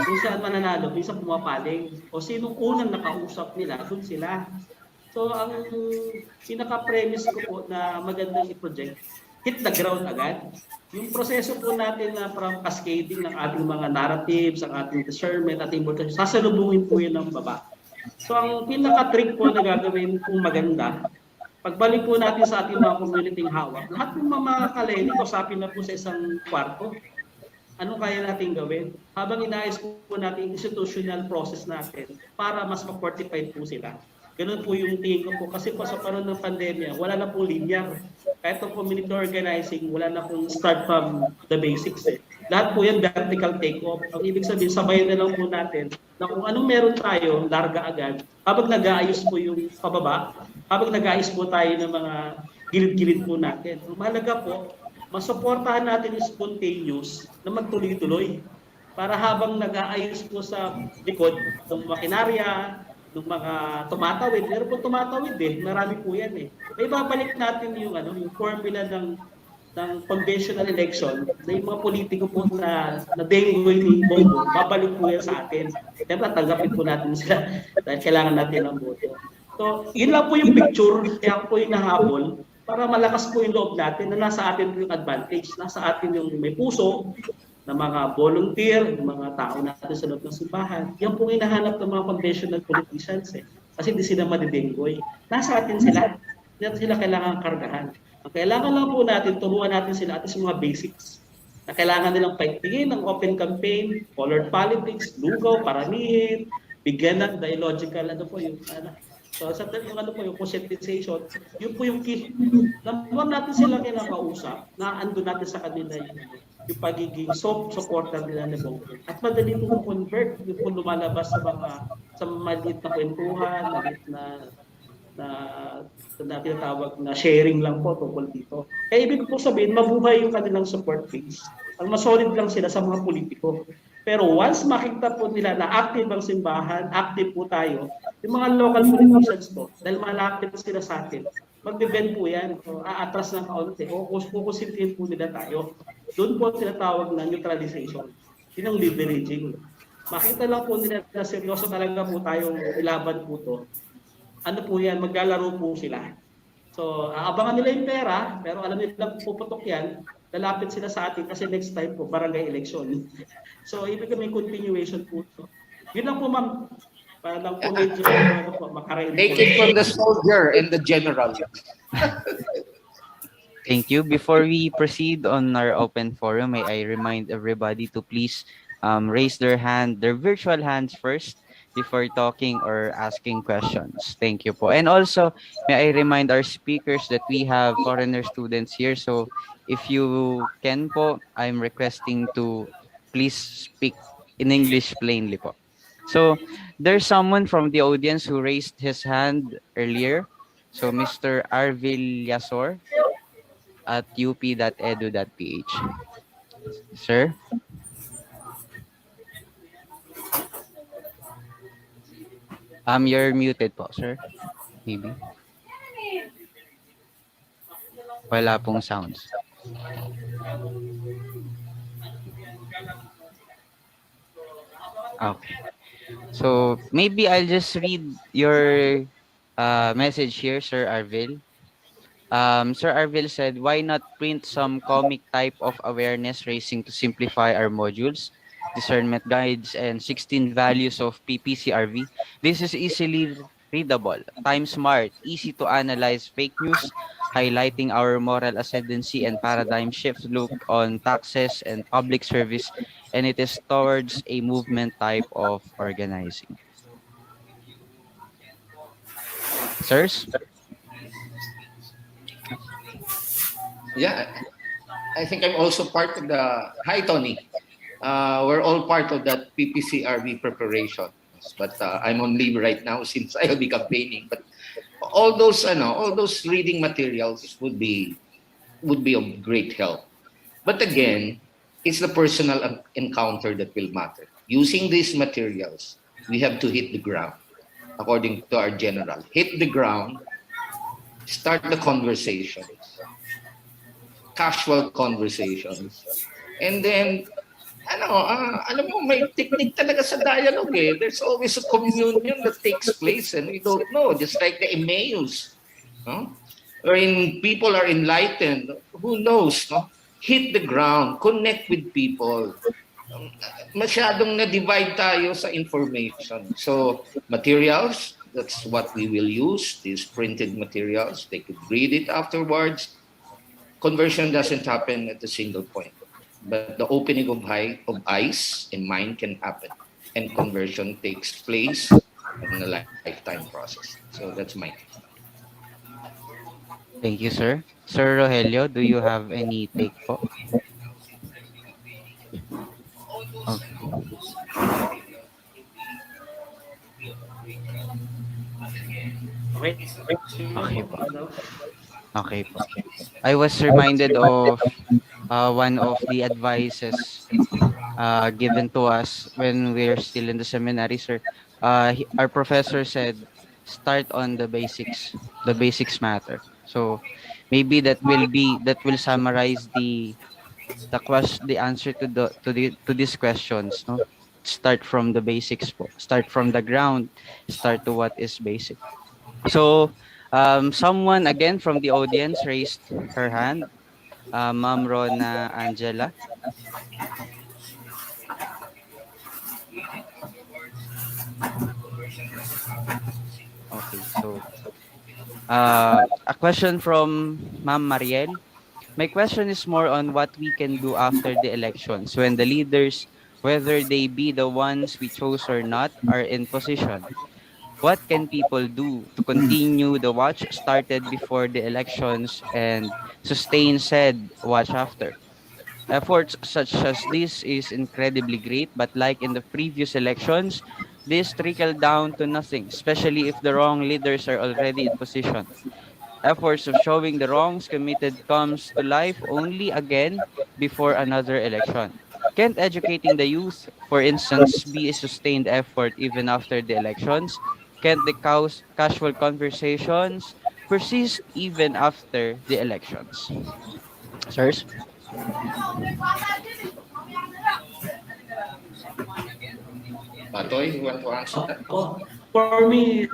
kung saan mananalo, kung saan pumapaling, o sinong unang nakausap nila, dun sila. So, ang pinaka-premise ko po na magandang i-project, hit the ground agad. Yung proseso po natin na from cascading ng ating mga narratives, ang ating discernment, ating motivation, sasalubungin po yun ng baba. So ang pinaka-trick po na gagawin kung maganda, pagbalik po natin sa ating mga community hawak, lahat ng mga kalahili, usapin na po sa isang kwarto. Ano kaya natin gawin? Habang inaayos po natin yung institutional process natin para mas ma-fortified po sila. Ganun po yung tingin ko po. Kasi po sa panahon ng pandemya, wala na po linear. Kahit po community organizing, wala na pong start from the basics eh. Lahat po yan vertical take-off. Ang ibig sabihin, sabayan na lang po natin na kung anong meron tayo, larga agad. Habang nag-aayos po yung pababa, habang nag-aayos po tayo ng mga gilid-gilid po natin. Ang mahalaga po, masuportahan natin yung spontaneous na magtuloy-tuloy para habang nag-aayos po sa likod ng makinarya, ng mga tumatawid, meron po tumatawid marami po yan May babalik natin yung formula ng conventional election na yung mga politiko po na denggoy ni Bongo, babalik po yan sa atin. Siyempre, tanggapin po natin sila dahil kailangan natin ng boto. So, yun lang po yung picture, kaya po yung nahabol para malakas po yung loob natin na nasa atin po yung advantage, nasa atin yung may puso, na mga volunteer, ng mga tao natin sa loob ng simbahan. Yan po hinahanap ng mga conventional politicians kasi hindi sila madidenggoy. Nasa atin sila, hindi natin sila kailangan kargahan. Ang kailangan lang po natin, turuan natin sila at sa mga basics na kailangan nilang paigtingin ng open campaign, colored politics, lugaw, paramihin, bigyan ng dialogical, So sa yung yung conscientization, yun po yung key. Huwag natin sila kinakausap, na ando natin sa kanila yung pagiging supporter nila ni Bongbong. At madali po convert, yung po lumalabas sa maliit na kwentuhan, maliit na tinatawag na sharing lang po tungkol dito. Kaya ibig po sabihin, mabuhay yung kanilang support base. Ang masolid lang sila sa mga politiko. Pero once makita po nila na active ang simbahan, active po tayo, yung mga local politicians po, dahil malapit sila sa atin, magbe-bend po yan, o aatras ng kaunti, o kukusintin po nila tayo. Doon po tinatawag na neutralization. Yun ang leveraging. Makita lang po nila na seryoso talaga po tayong ilaban po to. Ano po yan, maglalaro po sila. So, aabangan nila yung pera, pero alam nila puputok yan, lalapit sila sa atin kasi next time po, barangay election. So, ibig may continuation po. Yun lang po, ma'am. Para lang po medyo makarain. Take it from the soldier and the general. Thank you. Before we proceed on our open forum, may I remind everybody to please raise their virtual hands first before talking or asking questions. Thank you po. And also, may I remind our speakers that we have foreigner students here. So if you can po, I'm requesting to please speak in English plainly po. So there's someone from the audience who raised his hand earlier. So Mr. Arvil Yasor at up.edu.ph. Sir? You're muted po, sir. Maybe. Wala pong sounds. Okay. So, maybe I'll just read your message here, Sir Arvil. Sir Arvil said, why not print some comic type of awareness raising to simplify our modules, discernment guides, and 16 values of PPCRV? This is easily readable, time smart, easy to analyze fake news, highlighting our moral ascendancy and paradigm shift look on taxes and public service, and it is towards a movement type of organizing. Sirs? Yeah, I think I'm also part of the. Hi, Tony. We're all part of that PPCRB preparation, but I'm on leave right now since I'll be campaigning. But all those reading materials would be of great help. But again, it's the personal encounter that will matter. Using these materials, we have to hit the ground, according to our general. Hit the ground, start the conversations, casual conversations, and then alam mo, may technique talaga sa dialogue eh. There's always a communion that takes place and we don't know, just like the Emmaus, no? Wherein people are enlightened, who knows, no? Hit the ground, connect with people, masyadong na-divide tayo sa information. So, materials, that's what we will use, these printed materials. They could read it afterwards. Conversion doesn't happen at a single point, but the opening of eyes and mind can happen, and conversion takes place on a lifetime process. So that's my take. Thank you, sir. Sir Rogelio, do you have any take po? Okay. Okay po. Okay po. I was reminded of one of the advices given to us when we're still in the seminary, sir. Our professor said, start on the basics matter. So maybe that will summarize the answer to these questions, no? Start from the basics po. Start from the ground. Start to what is basic. So someone again from the audience raised her hand. Ma'am Rona Angela. Okay, so a question from Ma'am Mariel. My question is more on what we can do after the elections when the leaders, whether they be the ones we chose or not, are in position. What can people do to continue the watch started before the elections and sustain said watch after? Efforts such as this is incredibly great, but like in the previous elections, this trickle down to nothing, especially if the wrong leaders are already in position. Efforts of showing the wrongs committed comes to life only again before another election. Can't educating the youth, for instance, be a sustained effort even after the elections? Can't the casual conversations persist even after the elections? Sirs? Batoy, you want to answer that? For me,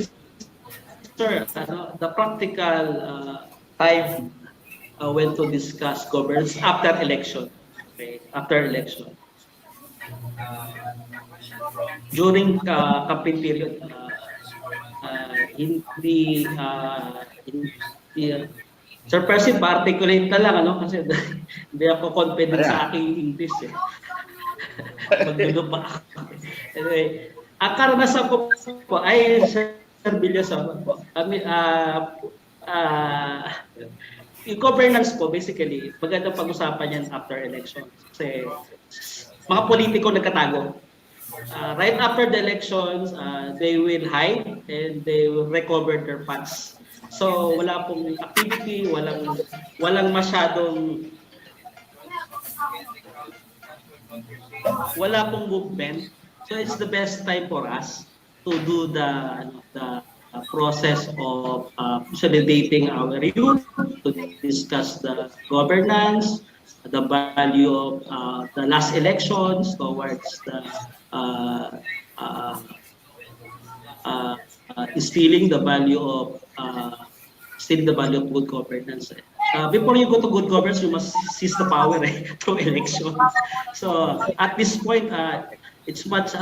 sir, the practical time when to discuss governance after election. Okay, after election. During campaign period, hindi, Sir Percy, pa-articulate na lang, ano? Kasi hindi ako confident sa aking English. Eh. Magdudo pa ako. Anyway, ang karanasan ko po ay Sir Villason po. Yung governance po, basically, magandang pag-usapan yan after elections. Kasi mga politiko nagkatago. Right after the elections, they will hide and they will recover their funds. So wala pong activity, walang masyadong wala pong movement. So it's the best time for us to do the process of consolidating our youth, to discuss the governance, the value of the last elections towards the instilling the value of good governance. Before you go to good governance, you must seize the power through elections. So at this point, it's much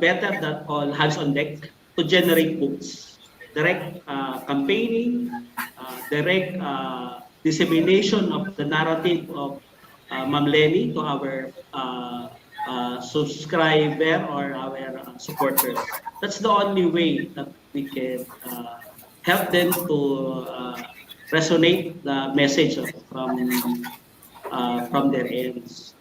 better that all hands on deck to generate votes, direct campaigning, direct dissemination of the narrative of Ma'am Lenny to our subscriber or our supporters. That's the only way that we can help them to resonate the message from their ends.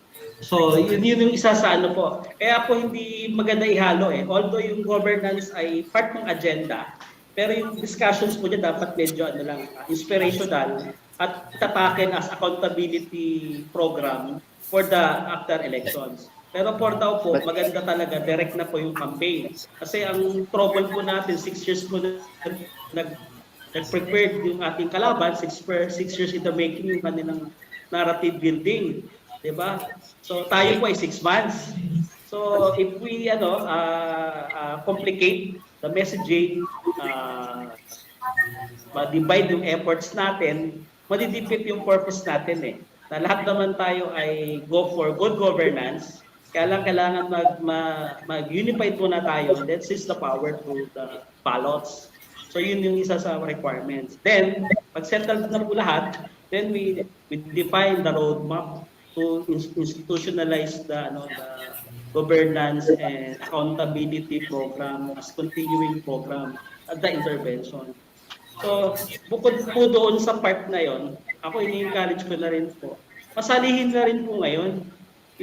So, yun yung isa sa ano po. Kaya po hindi maganda ihalo eh. Although yung governance ay part ng agenda, pero yung discussions po niya dapat medyo ano lang, inspirational at tatakin as accountability program for the after elections. Pero for daw po, maganda talaga, direct na po yung campaign. Kasi ang trouble po natin, 6 years po nag-prepared yung ating kalaban, 6 years in the making yung kanilang narrative building. Diba? So tayo po ay 6 months. So if we complicate the messaging, divide yung efforts natin, madidipit yung purpose natin eh. Na lahat naman tayo ay go for good governance Kaya lang kailangan mag-unify po na tayo. Let's seize the power through the ballots. So yun yung isa sa requirements. Then, pag settled na po lahat, then we define the roadmap to institutionalize the governance and accountability program as continuing program at the intervention. So, bukod po doon sa part na yon, ako ini-encourage ko na rin po. Masalihin na rin po ngayon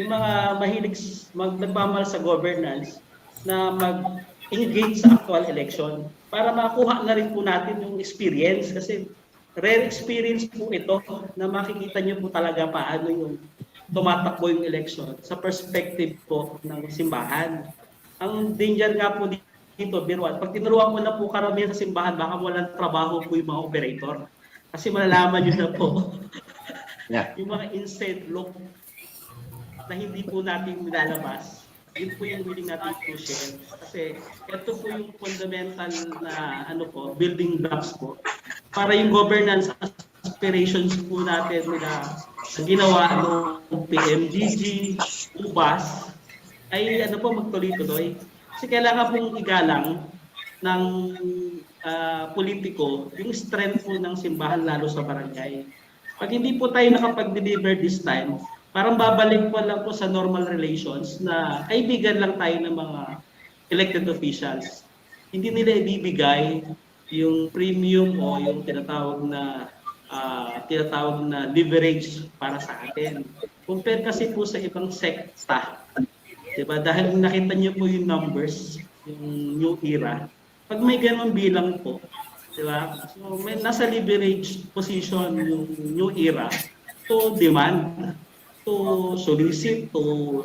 yung mga mahilig nagmamahal sa governance na mag-engage sa actual election para makuha na rin po natin yung experience kasi rare experience po ito na makikita niyo po talaga paano yung tumatakbo yung election sa perspective po ng simbahan. Ang danger nga po dito, biruan, pag tinuruan mo na po karamihan sa simbahan, baka walang trabaho po yung mga operator. Kasi malalaman nyo na po yung mga inside look na hindi po natin nilalabas, yun po yung willing natin to share. Kasi ito po yung fundamental na building blocks po para yung governance aspirations po natin na ginawa ng PMDG, UBAS, ay magtuloy-tuloy. Kasi kailangan pong igalang ng politiko yung strength po ng simbahan lalo sa barangay. Pag hindi po tayo nakapag-deliver this time, parang babalik po lang po sa normal relations na kaibigan lang tayo ng mga elected officials. Hindi nila ibibigay yung premium o yung tinatawag na leverage para sa atin. Compare kasi po sa ibang sekta, diba? Dahil nakita niyo po yung numbers, yung new era, pag may ganun bilang po, diba? So may nasa leverage position yung new era to demand, to solicit, to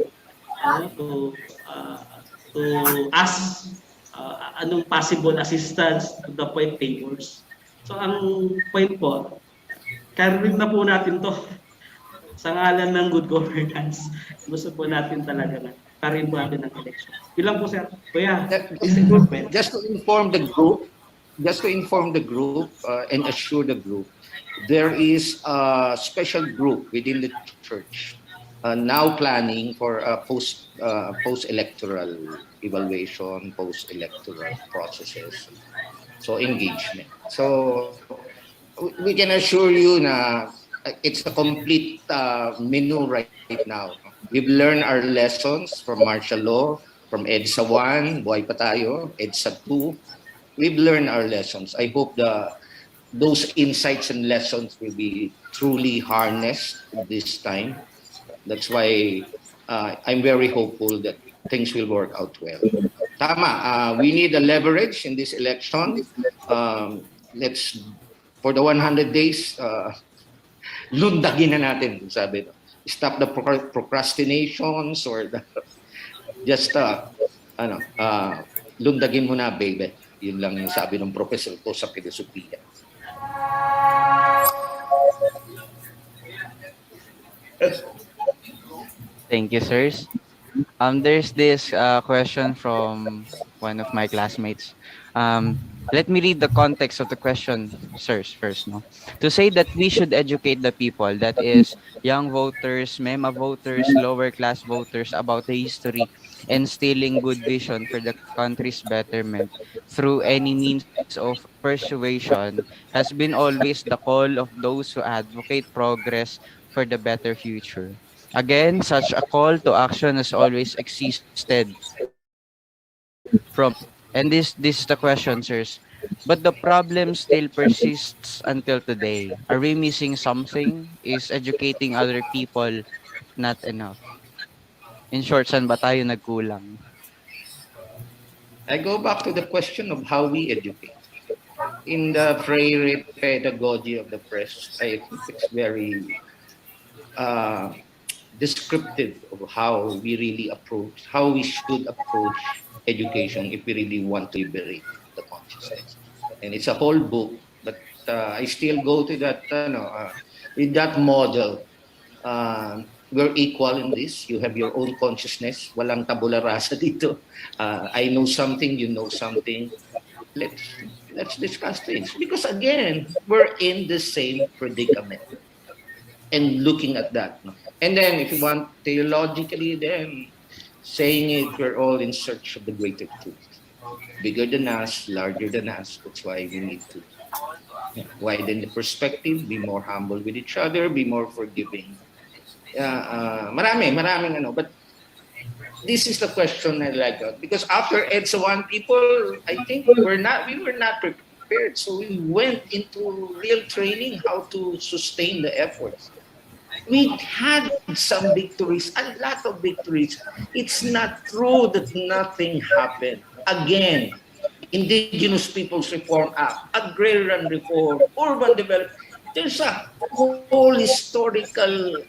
ask anong possible assistance to the point takers. So ang point po, carry na po natin to sa ngalan ng good governance. Gusto po natin talaga na carry po natin ang election. Yun po, sir. Kuya, just to inform the group and assure the group, there is a special group within the church now planning for post-electoral evaluation, post-electoral processes, so engagement. So we can assure you na it's a complete menu right now. We've learned our lessons from martial law, from EDSA 1, buhay pa tayo, EDSA 2. We've learned our lessons. I hope those insights and lessons will be truly harnessed this time. That's why I'm very hopeful that things will work out well. Tama, we need a leverage in this election. Let's, for the 100 days, lundagin na natin, sabi no. Stop the procrastinations or just lundagin mo na, baby. Yun lang yung sabi ng professor ko sa filosofiya. Thank you, sirs. There's this question from one of my classmates. Let me read the context of the question, sirs, first. No, to say that we should educate the people, that is, young voters, MEMA voters, lower class voters, about the history and instilling good vision for the country's betterment through any means of persuasion has been always the call of those who advocate progress for the better future. Again, such a call to action has always existed from, and this is the question, sirs. But the problem still persists until today. Are we missing something? Is educating other people not enough? In short, saan ba tayo nagkulang? I go back to the question of how we educate. In the Freire pedagogy of the press, I think it's very descriptive of how we really approach, how we should approach education if we really want to liberate the consciousness. And it's a whole book, but I still go to that, with that model. We're equal in this. You have your own consciousness. Walang tabula rasa dito. I know something, you know something. Let's discuss things. Because again, we're in the same predicament. And looking at that. No? And then if you want theologically, then saying it, we're all in search of the greater truth. Bigger than us, larger than us. That's why we need to widen the perspective, be more humble with each other, be more forgiving. Maraming ano. But this is the question I like because after EDSA 1, people, I think we were not prepared. So we went into real training how to sustain the efforts. We had some victories, a lot of victories. It's not true that nothing happened. Again, Indigenous Peoples Reform Act, Agrarian Reform, Urban Development. There's a whole historical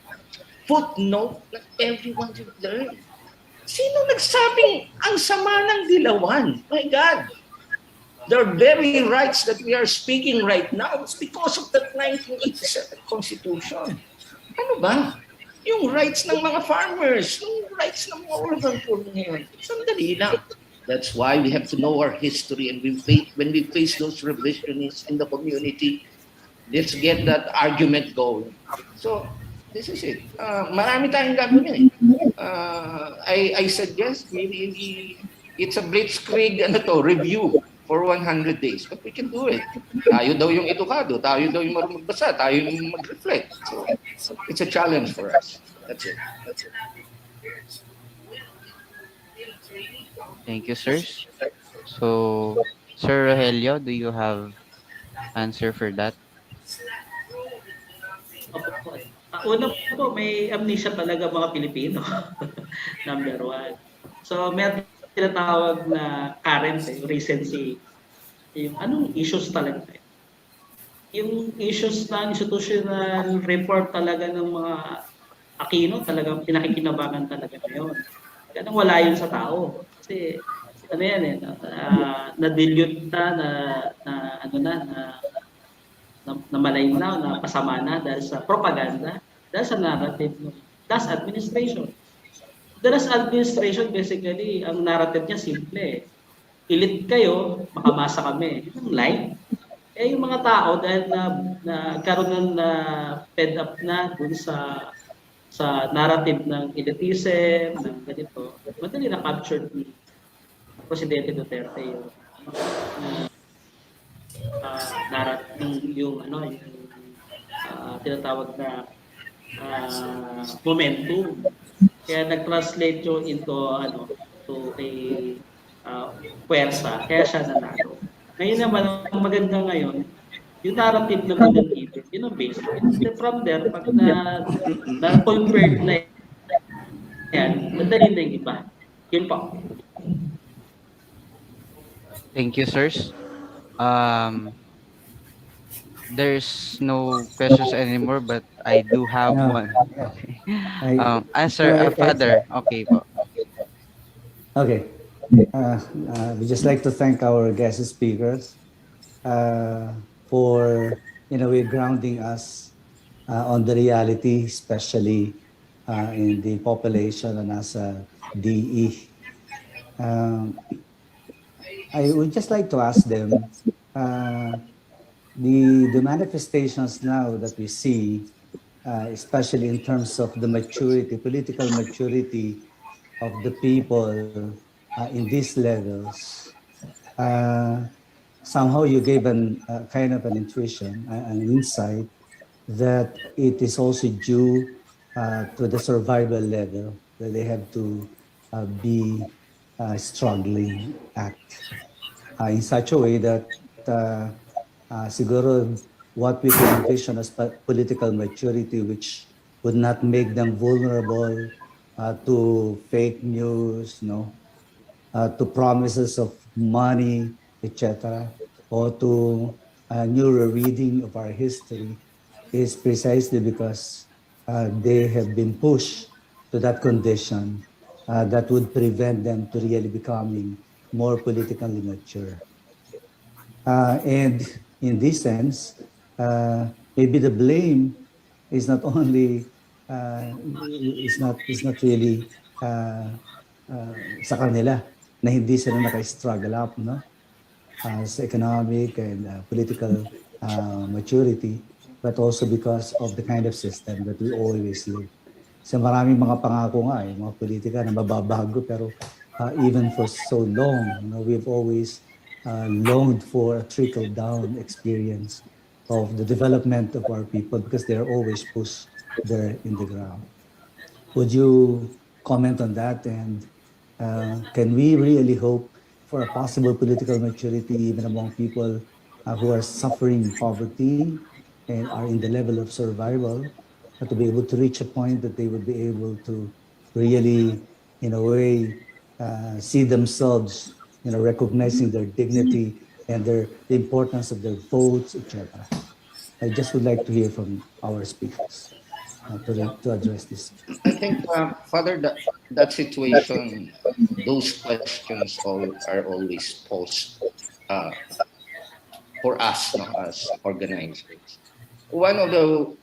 footnote that everyone should learn. Sino nagsabing ang sama ng dilawan? My God! The very rights that we are speaking right now is because of that 1987 Constitution. Ano ba? Yung rights ng mga farmers, yung rights ng mga urban poor ngayon, sandali lang. That's why we have to know our history, and when we face those revisionists in the community, let's get that argument going. So, this is it. Marami tayong gagawin I suggest maybe it's a blitzkrieg review for 100 days. But we can do it. Tayo daw yung edukado, tayo daw yung marunong magbasa, tayo yung mag-reflect. So, it's a challenge for us. That's it. Thank you, sirs. So, Sir Rogelio, do you have answer for that? Opo. Una po, may amnesia talaga mga Pilipino. Number one. So, may tinatawag na current, recency. Yung anong issues talaga. Yung issues na institutional report talaga ng mga Aquino, talagang pinakikinabangan talaga ngayon. Kaya nang wala yun sa tao. Kasi, ano yan na-dilute na malaynaw, na pasama na dahil sa propaganda, dahil sa narrative ng last administration. The last administration, basically, ang narrative niya simple. Elite kayo, makamasa kami. Yung line. Yung mga tao, dahil nagkaroon na fed up na dun sa narrative ng elitism, ng ganito, madali na captured ni Presidente Duterte yung yung tinatawag na momentum. Kaya nag-translate yun to a puwersa. Kaya siya nanalo. Ngayon naman, ang maganda ngayon, yung narrative ng Golden Eden, yun ang basic. And from there, pag na-convert na yan, madali na yung iba. Yun po. Thank you, sirs. There's no questions anymore, but I do have one. Okay. Father. Okay po. Okay. We just like to thank our guest speakers for, in a way, grounding us on the reality, especially in the population and as a DE. I would just like to ask them, the manifestations now that we see, especially in terms of the maturity, political maturity of the people in these levels, somehow you gave kind of an intuition, an insight that it is also due to the survival level that they have to be struggling at in such a way that siguro what we can envision as political maturity, which would not make them vulnerable to fake news, to promises of money, etc., or to a newer reading of our history, is precisely because they have been pushed to that condition that would prevent them to really becoming more politically mature. And in this sense, maybe the blame is not only is not really sa kanila na hindi sila naka-struggle up, as economic and political maturity, but also because of the kind of system that we always live. Kasi maraming mga pangako nga, mga politika na mababago, pero even for so long, we've always longed for a trickle-down experience of the development of our people because they're always pushed there in the ground. Would you comment on that? And can we really hope for a possible political maturity even among people who are suffering poverty and are in the level of survival, to be able to reach a point that they would be able to really, in a way, see themselves, recognizing their dignity and the importance of their votes, etc. I just would like to hear from our speakers to address this. I think, Father, that situation, those questions are always posed uh, for us, no, as organizers. One of the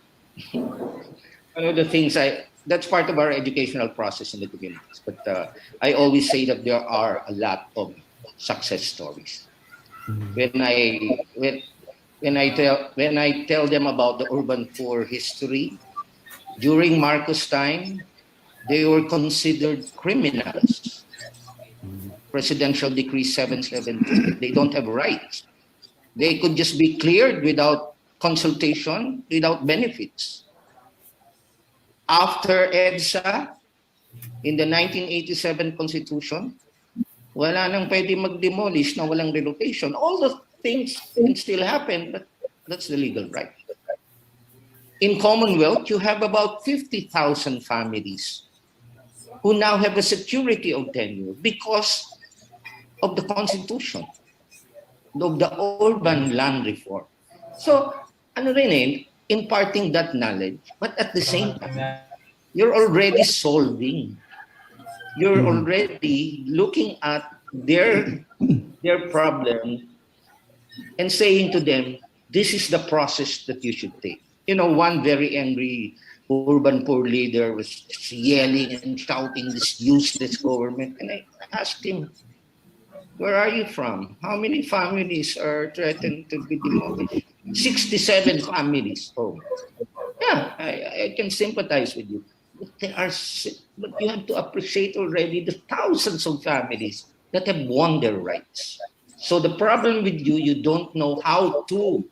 one of the things that's part of our educational process in the communities. But I always say that there are a lot of success stories. When I tell them about the urban poor history during Marcos' time, they were considered criminals. Presidential Decree 772. They don't have rights. They could just be cleared without consultation, without benefits. After EDSA, in the 1987 Constitution, wala nang pwede mag-demolish na walang relocation. All the things can still happen, but that's the legal right. In Commonwealth, you have about 50,000 families who now have a security of tenure because of the Constitution, of the urban land reform. So, ano rin imparting that knowledge, but at the same time, you're already solving. You're already looking at their problem and saying to them, this is the process that you should take. One very angry urban poor leader was yelling and shouting this useless government. And I asked him, where are you from? How many families are threatened to be demolished? 67 families. Oh, yeah, I can sympathize with you. But you have to appreciate already the thousands of families that have won their rights. So the problem with you don't know how to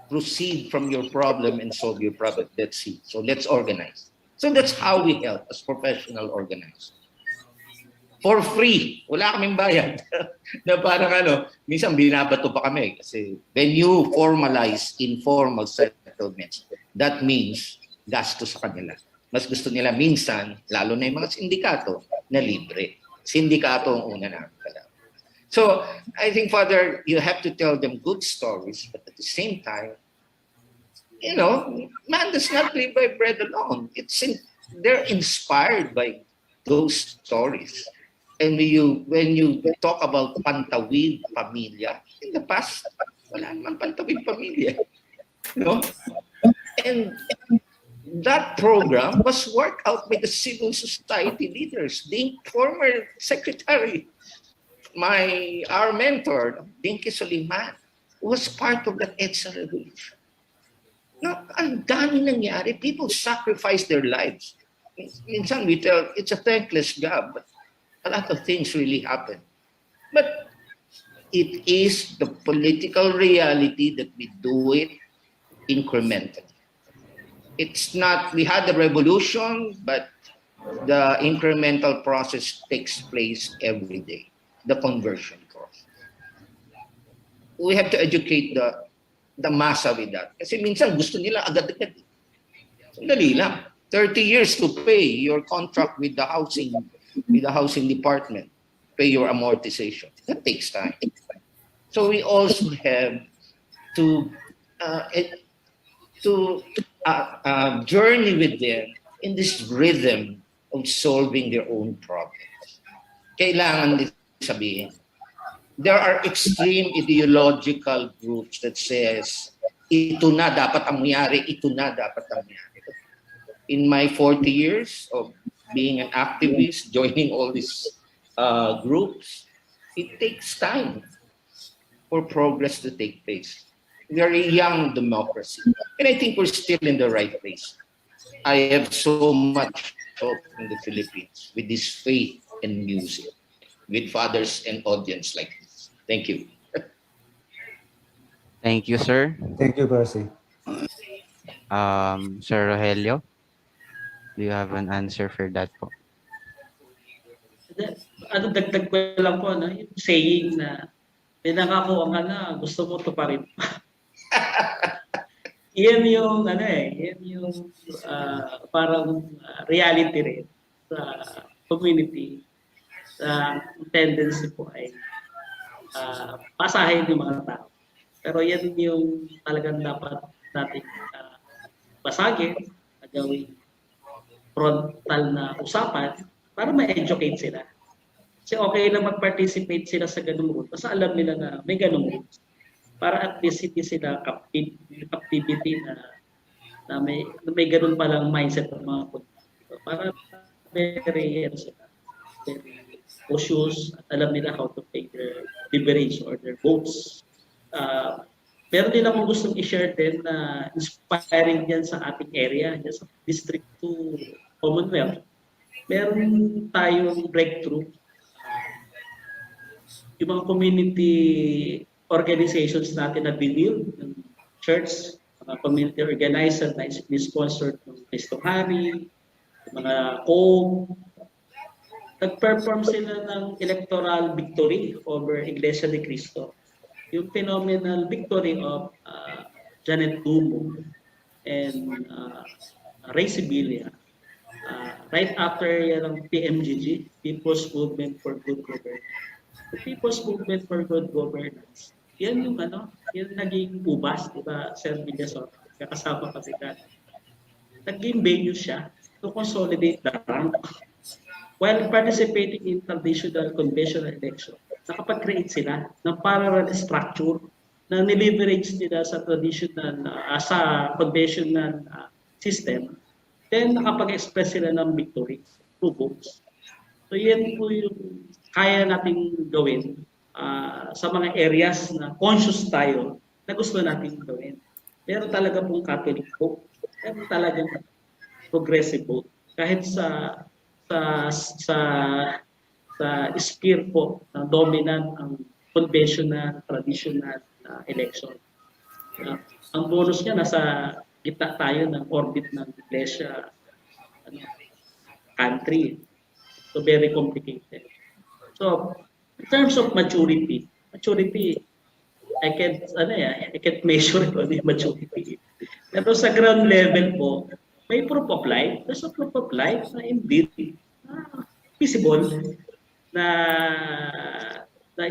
proceed from your problem and solve your problem. Let's see. So let's organize. So that's how we help as professional organizers. For free. Wala kaming bayad. Na parang minsan binabato pa kami kasi when you formalize informal settlements, that means gastos sa kanila. Mas gusto nila minsan, lalo na yung mga sindikato, na libre. Sindikato ang una namin pala. So, I think, Father, you have to tell them good stories, but at the same time, man does not live by bread alone. They're inspired by those stories. And when you talk about Pantawid Pamilya, in the past, wala naman Pantawid Pamilya. And that program was worked out by the civil society leaders. The former secretary, our mentor, Dinky Soliman, was part of that EDSA revolution. Now, ang dami nangyari. People sacrifice their lives. Minsan we tell, it's a thankless job, but a lot of things really happen. But it is the political reality that we do it incrementally. It's not, we had the revolution, but the incremental process takes place every day, the conversion process. We have to educate the massa with that. Kasi minsan gusto nila agad-agad. Sandali lang. 30 years to pay your contract with the housing department, pay your amortization. That takes time. So we also have to journey with them in this rhythm of solving their own problems. Kailangan din sabihin, there are extreme ideological groups that says, ito na dapat ang mangyari, ito na dapat ang mangyari. In my 40 years of being an activist, joining all these groups, it takes time for progress to take place. We are a young democracy. And I think we're still in the right place. I have so much hope in the Philippines with this faith and music, with fathers and audience like this. Thank you. Thank you, sir. Thank you, Percy. Sir Rogelio, do you have an answer for that po? Ano, dagdag ko lang po, no? Yung saying na may nakakuha ka na, gusto mo tuparin. Yan yung, ano yan yung parang reality rin sa community. Ang tendency po ay pasahin yung mga tao. Pero yan yung talagang dapat natin basagin, gawing frontal na usapan para ma-educate sila. Kasi okay na mag-participate sila sa ganung rule kasi alam nila na may ganung rules. Para at least hindi sila captivity na may ganun palang mindset ng mga politiko. Para very, very cautious at alam nila how to take their leverage or their votes. Meron din akong gustong i-share din na inspiring yan sa ating area, yan sa District 2 Commonwealth. Meron tayong breakthrough. Yung mga community organizations natin na binil ng church, mga community organizer na sponsored ng Cristo Hari, mga nag-perform sila ng electoral victory over Iglesia de Cristo. Yung phenomenal victory of Janet Dumo and Ray Sibilia. Right after yan ng PMGG, People's Movement for Good Governance. The People's Movement for Good Governance, yan yung yan naging ubas, di ba, Sir Villason, kakasama kasi ka. Naging venue siya to consolidate the rank. While participating in traditional conventional election, nakapag-create sila ng parallel structure na nileverage nila sa traditional, sa conventional system, then nakapag-express sila ng victory through votes. So yan po yung kaya nating gawin sa mga areas na conscious tayo na gusto nating gawin. Meron talaga pong Catholic vote, meron talagang progressive vote. Kahit sa sphere po na dominant ang conventional, traditional election. Ang bonus niya, nasa gitna tayo ng orbit ng iglesia country. So very complicated. So in terms of maturity, I can't measure it on the maturity. Pero sa ground level po, may proof of life. There's a proof of life na indeed visible na the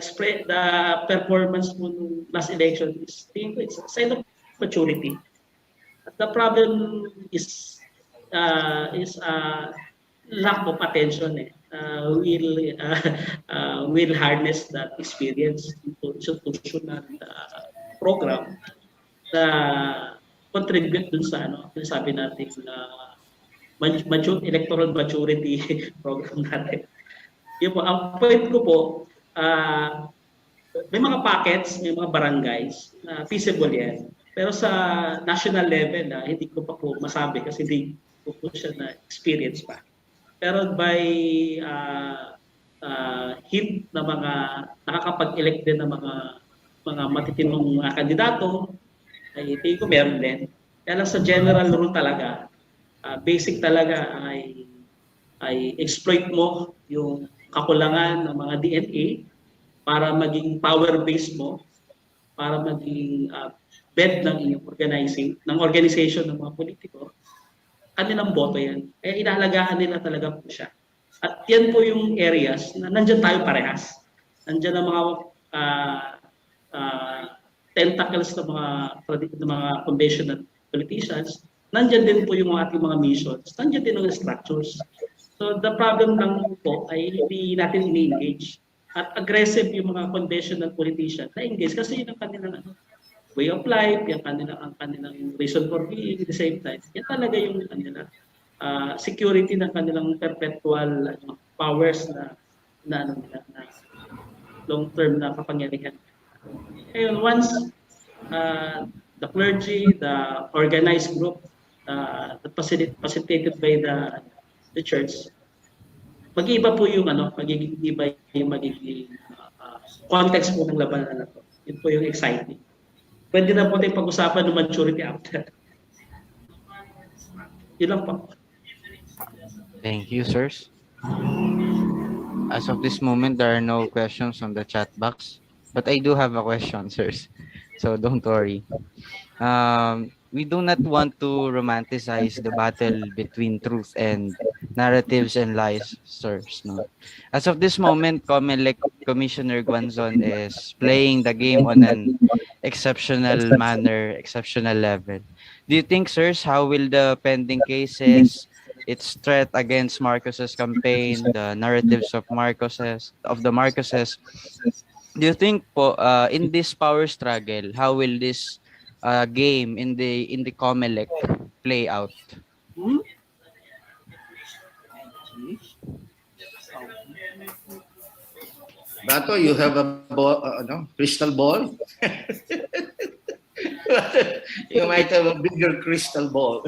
performance mo nung last election is it's a sign of maturity. The problem is lack of attention. Will harness that experience into institutional program na contribute dun sa sabi natin electoral maturity program natin. Yun po, ang point ko po, may mga pockets, may mga barangays na feasible yan. Pero sa national level, hindi ko pa po masabi kasi hindi ko po siya na experience pa. Pero by hint na mga nakakapag-elect din ng mga matitinong mga kandidato, ay tingin ko meron din. Kaya lang sa general rule talaga, basic talaga ay exploit mo yung kakulangan ng mga DNA para maging power base mo, para maging bed ng inyong organization ng mga politiko, kanilang boto yan. Kaya inahalagaan nila talaga po siya. At yan po yung areas na nandyan tayo parehas. Nandyan ang mga tentacles ng mga conventional politicians. Nandyan din po yung ating mga missions. Nandyan din ang structures. So the problem lang po ay hindi natin ini-engage. At aggressive yung mga conventional politicians na engage kasi yun ang kanilang way of life, yung ang kanilang reason for being at the same time. Yan talaga yung kanilang security ng kanilang perpetual powers na long-term na kapangyarihan. Ngayon, once the clergy, the organized group, facilitated by the church, mag-iiba po yung magiging iba yung magiging context po ng labanan na to. Yun po yung exciting. Pwede na po tayong pag-usapan ng maturity after. Yun lang po. Thank you, sirs. As of this moment, there are no questions on the chat box, but I do have a question, sirs. So don't worry. We do not want to romanticize the battle between truth and narratives and lies, sirs. No. As of this moment, COMELEC Commissioner Guanzon is playing the game on an exceptional manner, exceptional level. Do you think, sirs, how will the pending cases, its threat against Marcos's campaign, the narratives of the Marcoses, do you think po in this power struggle, how will this game in the COMELEC play out? Bato, you have a crystal ball? You might have a bigger crystal ball.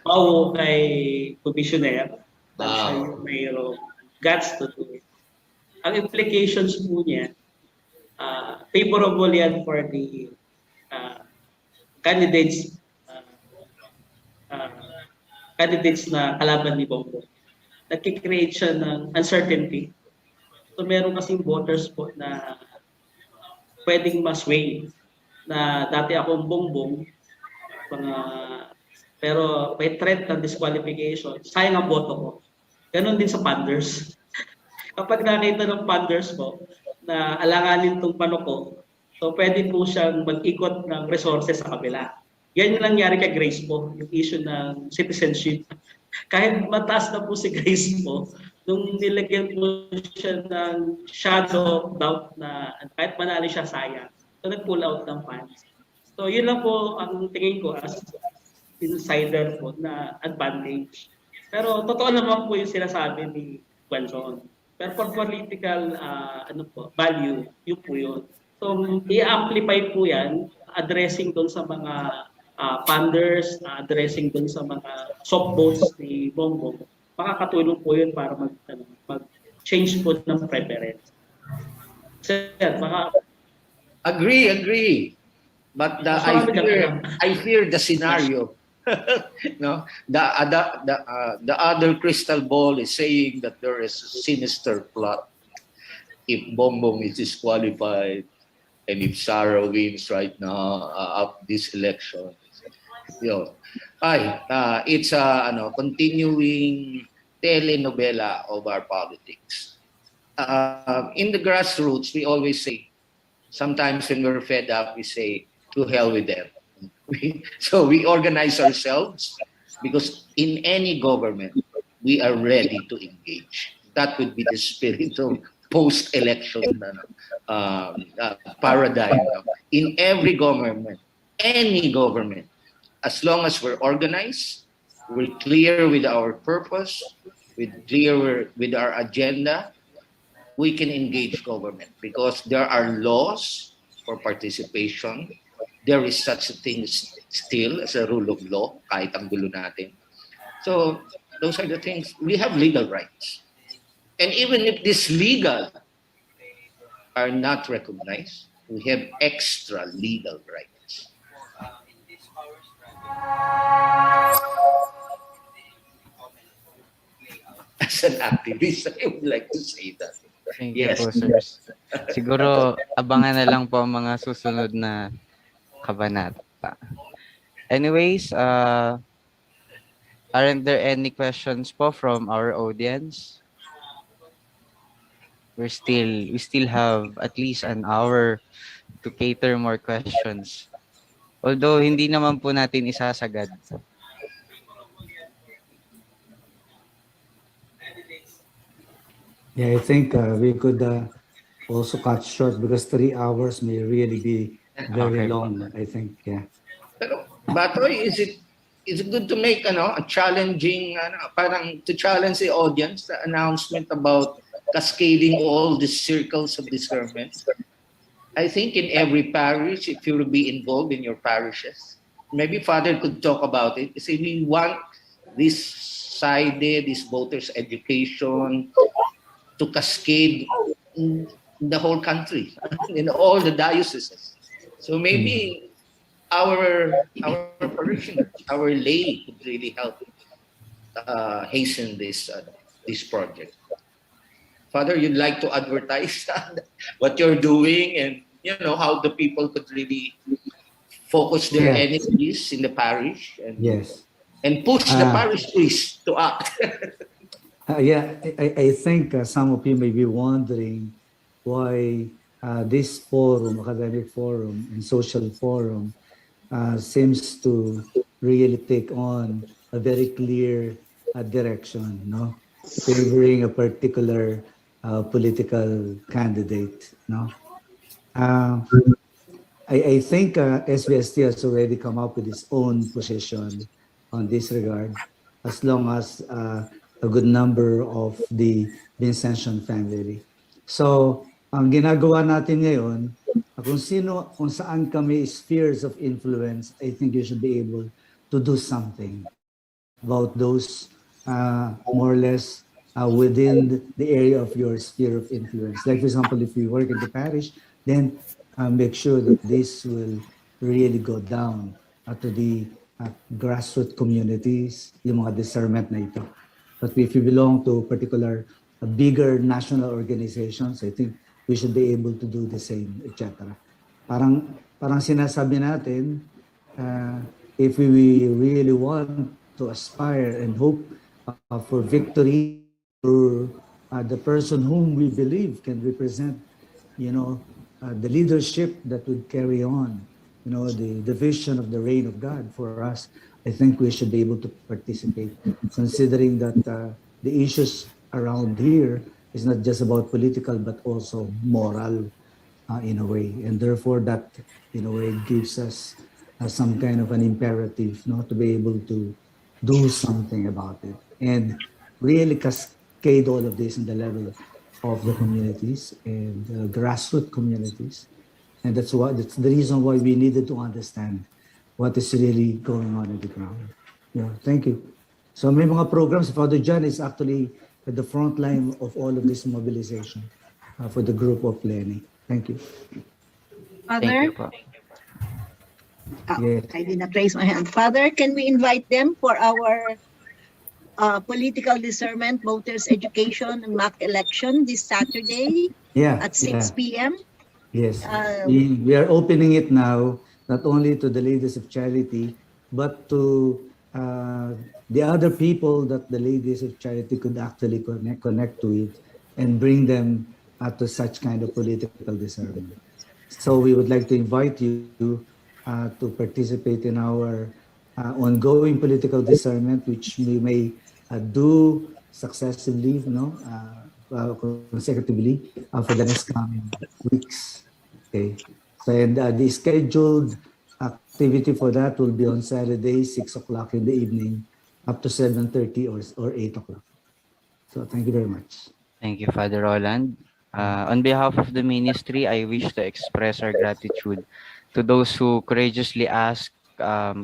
Pao kay commissioner, siya yung mayroong guts to do it. Ang implications po niya, favorable yan for the candidates na kalaban ni Bongo. Nagkikreate siya ng uncertainty. So meron kasing voters po na pwedeng masway na dati akong bongbong, pero may threat ng disqualification, sayang ang boto ko. Ganon din sa funders. Kapag nakita ng funders po na alanganin itong pano ko, so pwede po siyang mag-ikot ng resources sa kabila. Yan yung nangyari kay Grace po, yung issue ng citizenship. Kahit mataas na po si Grace po, nung nilagyan po siya ng shadow of doubt na kahit manali siya, sayang. So nag-pull out ng funds. So yun lang po ang tingin ko as insider po na advantage. Pero totoo naman po yung sinasabi ni Guanzon. Pero for political value, yun po yun. So i-amplify po yan, addressing doon sa mga funders, addressing doon sa mga soft votes ni Bongbong. Makakatulong po yun para mag-change po ng preference. Sir, Agree. But I fear the scenario. No, the other crystal ball is saying that there is a sinister plot if Bongbong is disqualified and if Sara wins right now up this election. It's a continuing telenovela of our politics. In the grassroots, we always say, sometimes when we're fed up, we say, to hell with them. So we organize ourselves because in any government, we are ready to engage. That would be the spirit of post-election paradigm. In every government, any government, as long as we're organized, we're clear with our purpose, we're clear with our agenda, we can engage government because there are laws for participation. There is such a thing still as a rule of law, kahit ang gulo natin. So those are the things. We have legal rights. And even if these legal are not recognized, we have extra legal rights. As an activist, I would like to say that. Thank you po, sirs. Siguro, abangan na lang po ang mga susunod na kabanata. Anyways, aren't there any questions po from our audience? We still have at least an hour to cater more questions. Although hindi naman po natin isasagad. Yeah, I think we could also cut short because 3 hours may really be very long. I think, yeah. Pero, Batoy, is it good to make a challenging, parang to challenge the audience, the announcement about cascading all the circles of discernment? I think in every parish, if you will be involved in your parishes, maybe Father could talk about it. See, we want this sided, this voters' education to cascade in the whole country, in all the dioceses. So maybe our parishioners, our lay could really help hasten this project. Father, you'd like to advertise what you're doing and how the people could really focus their Yeah. energies in the parish Yes. and push the Uh, parish priest to act. yeah, I think some of you may be wondering why this forum, academic forum and social forum, seems to really take on a very clear direction, no? Favoring a particular political candidate, no? Uh, I think SBST has already come up with its own position on this regard, as long as a good number of the Vincentian family. So, ang ginagawa natin ngayon, kung saan kami spheres of influence, I think you should be able to do something about those more or less within the area of your sphere of influence. Like, for example, if we work in the parish, then make sure that this will really go down to the grassroots communities, yung mga discernment na ito. But if you belong to particular bigger national organizations, I think we should be able to do the same, etc. Parang sinasabi natin, if we really want to aspire and hope for victory for the person whom we believe can represent, the leadership that would carry on, the vision of the reign of God for us. I think we should be able to participate, considering that the issues around here is not just about political, but also moral in a way. And therefore that, in a way, gives us some kind of an imperative, to be able to do something about it and really cascade all of this in the level of the communities and grassroots communities. And that's the reason why we needed to understand what is really going on in the ground. Yeah, thank you. So may mga programs, Father John is actually at the front line of all of this mobilization for the group of Lenny. Thank you. Thank Father, you po. Yes. I did not raise my hand. Father, can we invite them for our political discernment, voters education, and mock election this Saturday Yeah, at 6 p.m.? yes. We are opening it now, not only to the ladies of charity, but to the other people that the ladies of charity could actually connect to it and bring them to such kind of political discernment. So we would like to invite you to participate in our ongoing political discernment, which we may do successively, consecutively for the next coming weeks. Okay. So and the scheduled activity for that will be on Saturday, 6 o'clock in the evening, up to 7:30 or 8 o'clock. So thank you very much. Thank you, Father Roland. On behalf of the ministry, I wish to express our gratitude to those who courageously ask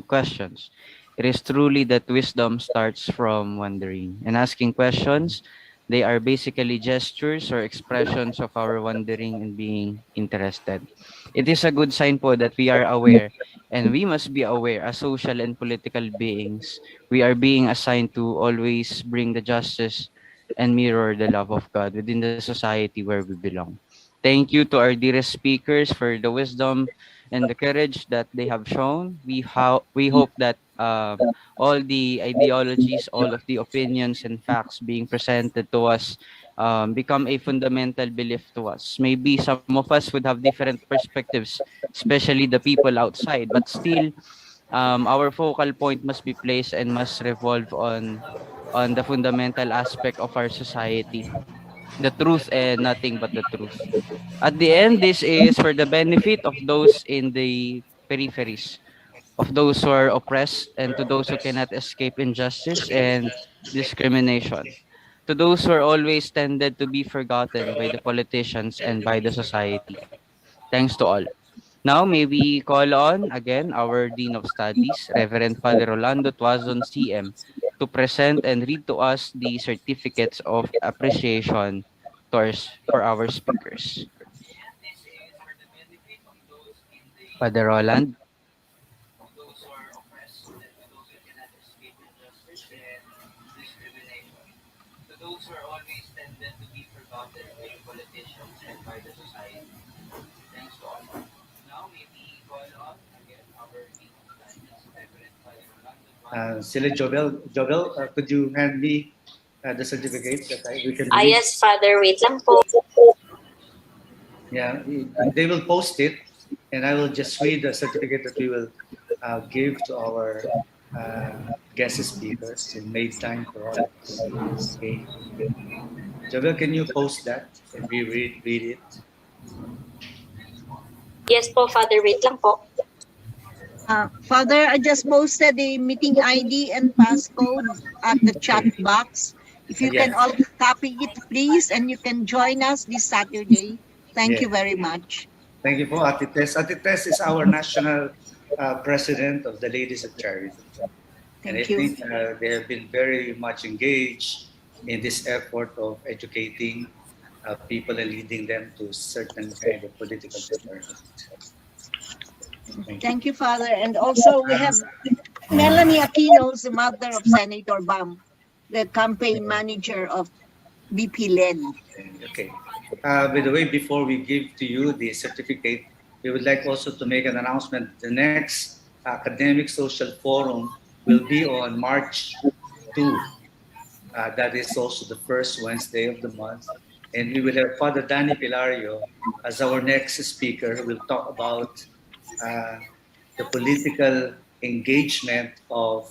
questions. It is truly that wisdom starts from wondering. And asking questions, they are basically gestures or expressions of our wondering and being interested. It is a good sign po that we are aware, and we must be aware as social and political beings. We are being assigned to always bring the justice and mirror the love of God within the society where we belong. Thank you to our dearest speakers for the wisdom and the courage that they have shown. We hope that all the ideologies, all of the opinions and facts being presented to us become a fundamental belief to us. Maybe some of us would have different perspectives, especially the people outside, but still our focal point must be placed and must revolve on the fundamental aspect of our society, the truth and nothing but the truth. At the end, this is for the benefit of those in the peripheries, of those who are oppressed, and to those who cannot escape injustice and discrimination, to those who are always tended to be forgotten by the politicians and by the society. Thanks to all. Now, may we call on again our Dean of Studies, Reverend Father Rolando Tuazon, CM, to present and read to us the certificates of appreciation for our speakers. Father Roland. Sila Jovel, could you hand me the certificate that we can read? Yes, Father, wait lang po. Yeah, they will post it, and I will just read the certificate that we will give to our guest speakers who made time for all of us. Okay. Jovel, can you post that and we read it? Yes po, Father, wait lang po. Father, I just posted the meeting ID and passcode at the chat box. If you can Yes. all copy it, please, and you can join us this Saturday. Thank you Yes. very much. Thank you po, Ate Tess. Ate Tess is our national president of the Ladies of Charity. And I Thank you. think they have been very much engaged in this effort of educating people and leading them to certain kind of political discernment. Thank you, Father. And also we have Melanie Aquino, the mother of Senator Bam, the campaign manager of BP Len. Okay. By the way, before we give to you the certificate, we would like also to make an announcement. The next Academic Social Forum will be on March 2. That is also the first Wednesday of the month. And we will have Father Danny Pilario as our next speaker who will talk about the political engagement of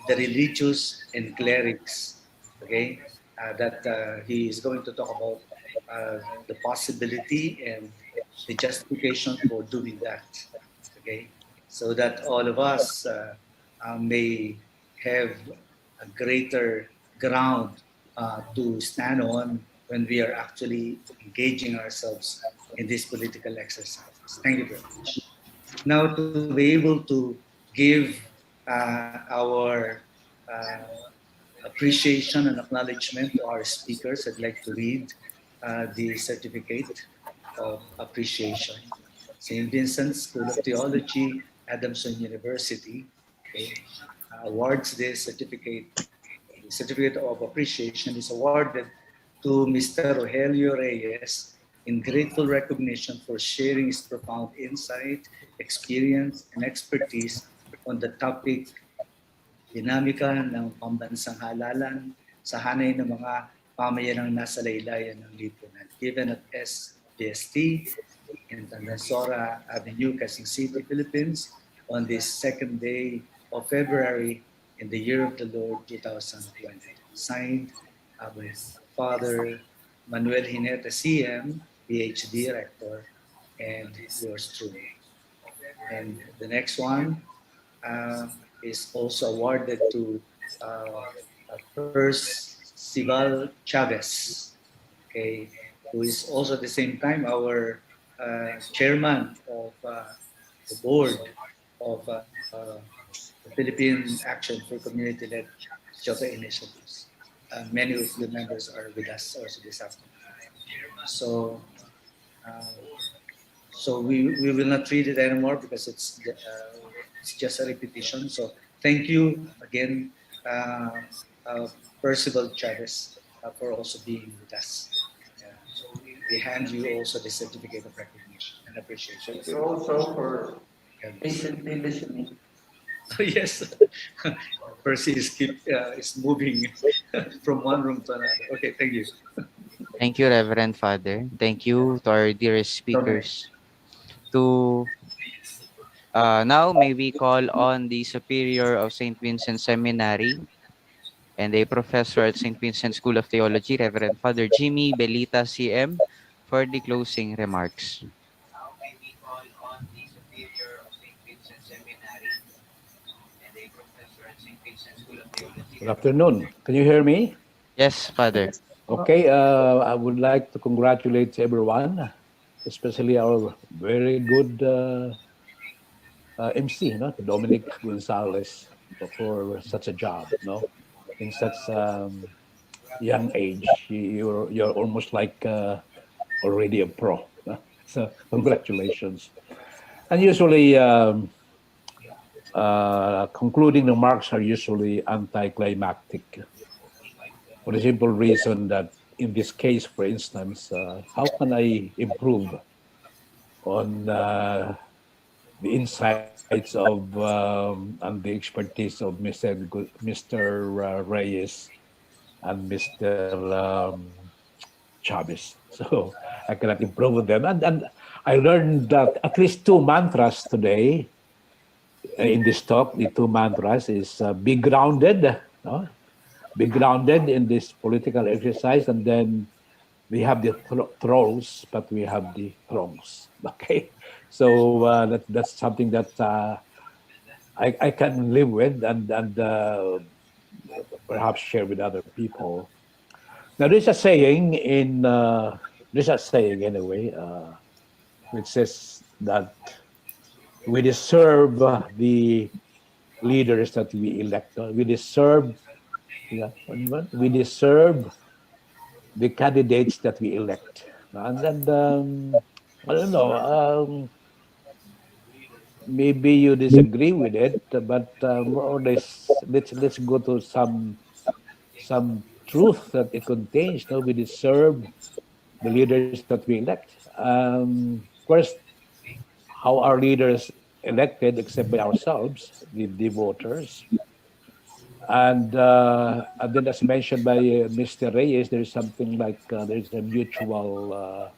the religious and clerics. Okay, that he is going to talk about the possibility and the justification for doing that. Okay, so that all of us may have a greater ground to stand on when we are actually engaging ourselves in these political exercises. Thank you very much. Now, to be able to give our appreciation and acknowledgement to our speakers, I'd like to read the certificate of appreciation. St. Vincent's School of Theology, Adamson University, okay, awards this certificate. The certificate of appreciation is awarded to Mr. Rogelio Reyes in grateful recognition for sharing his profound insight, experience, and expertise on the topic dinamika ng pambansang halalan sa hanay ng mga pamayanang nasa laylayan ng lipunan. Given at SBST in Tandansora Avenue, Quezon City, Philippines on this second day of February in the year of the Lord 2020. Signed with Father Manuel Hineta, CM, PhD Rector, and yours truly. And the next one is also awarded to Percival Chavez, okay, who is also at the same time our chairman of the board of the Philippine Action for Community-Led Joga Initiatives. Many of the members are with us also this afternoon. So, so we will not read it anymore because it's just a repetition. So thank you again, Percival Chavez, for also being with us. We hand you also the certificate of recognition and appreciation. Thank you also for patiently listening. Yes, Percy is moving from one room to another. Okay, thank you. Thank you, Reverend Father. Thank you to our dearest speakers. Now, may we call on the Superior of St. Vincent Seminary and a professor at St. Vincent School of Theology, Reverend Father Jimmy Belita, CM, for the closing remarks. Good afternoon. Can you hear me? Yes, Father. Okay, I would like to congratulate everyone especially our very good MC, Dominic Gonzalez, for such a job, in such young age. You're almost like already a pro. So congratulations. And usually, concluding remarks are usually anticlimactic, for the simple reason that in this case, for instance, how can I improve on the insights of and the expertise of Mr. Reyes and Mr. Chavez. So I cannot improve on them. And I learned that at least two mantras today in this talk. The two mantras is be grounded, no? Be grounded in this political exercise, and then we have the trolls, but we have the throngs. Okay, so that's something that I can live with and perhaps share with other people. Now, there's a saying there's a saying anyway, which says that we deserve the leaders that we elect. We deserve, yeah, we deserve the candidates that we elect. And then, I don't know, maybe you disagree with it, but more or less, let's go to some truth that it contains. No, we deserve the leaders that we elect. Of course, how are leaders elected except by ourselves, the voters? And then, as mentioned by Mr. Reyes, there's something like there's a mutual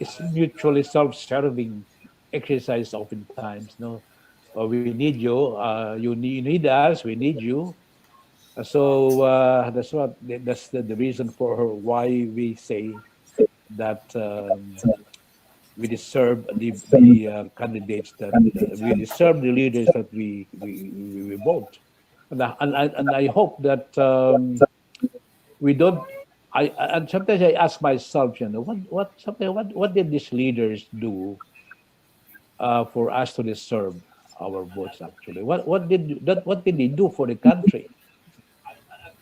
it's mutually self-serving exercise oftentimes. No, we need you. You need us. We need you. So that's the reason for why we say that we deserve the candidates that we deserve the leaders that we vote, and I hope that we don't. And sometimes I ask myself, what did these leaders do for us to deserve our votes? Actually, what did they do for the country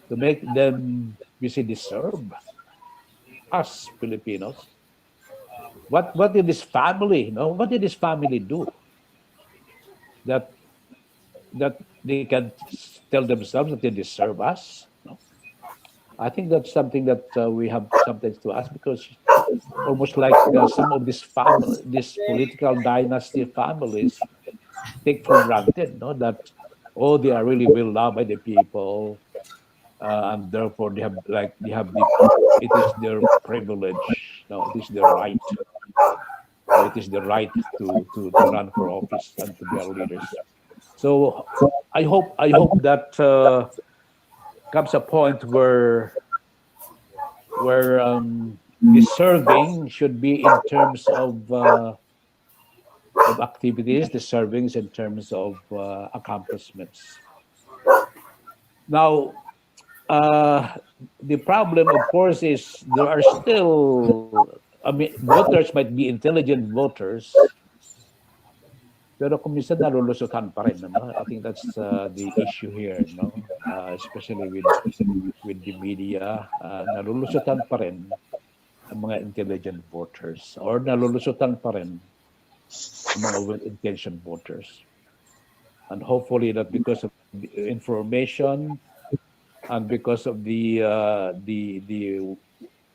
to make them, we say, deserve us Filipinos? What did this family, what did this family do that they can tell themselves that they deserve us? No? I think that's something that we have sometimes to ask, because almost like some of these political dynasty families take for granted, that they are really well loved by the people, and therefore they have it is their privilege. No, it is their right. It is the right to run for office and to be our leaders. So I hope that comes a point where deserving should be in terms of activities, deserving in terms of accomplishments. Now, the problem, of course, is there are still, I mean, voters might be intelligent voters, pero kung minsan nalulusutan pa rin, ano? I think that's the issue here, no? Especially with the media, nalulusutan pa rin ang mga intelligent voters, or nalulusutan pa rin ang mga well-intentioned voters. And hopefully that because of the information and because of the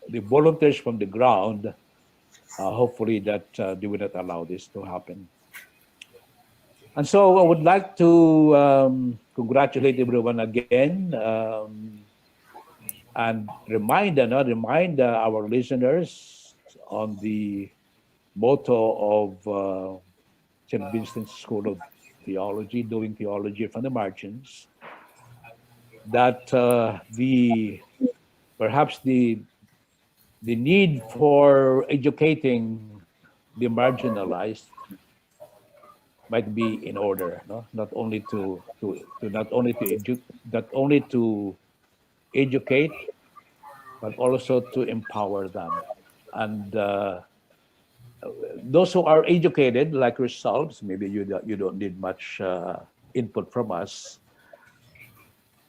volunteers from the ground, hopefully that they will not allow this to happen. And so I would like to congratulate everyone again, and remind our listeners on the motto of St. Vincent's School of Theology, doing theology from the margins, that perhaps the need for educating the marginalized might be in order, no? Not only to educate, but also to empower them. And those who are educated, like yourselves, maybe you don't need much input from us,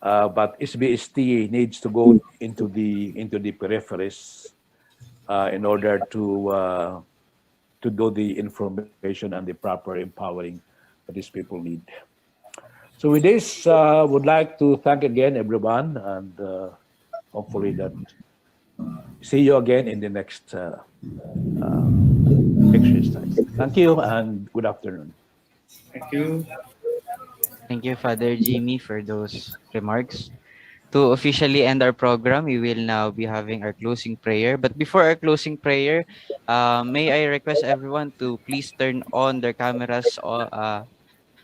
but SBST needs to go into the peripheries in order to do the information and the proper empowering that these people need. So with this, would like to thank again everyone, and hopefully that see you again in the next uh, exercise. Thank you and good afternoon. Thank you. Thank you, Father Jimmy, for those remarks. To officially end our program, we will now be having our closing prayer. But before our closing prayer, may I request everyone to please turn on their cameras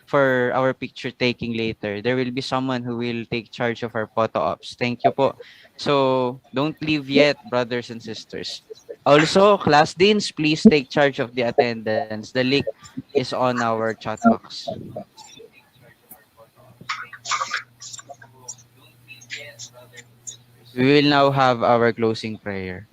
for our picture taking later. There will be someone who will take charge of our photo ops. Thank you po. So don't leave yet, brothers and sisters. Also, class deans, please take charge of the attendance. The link is on our chat box. We will now have our closing prayer.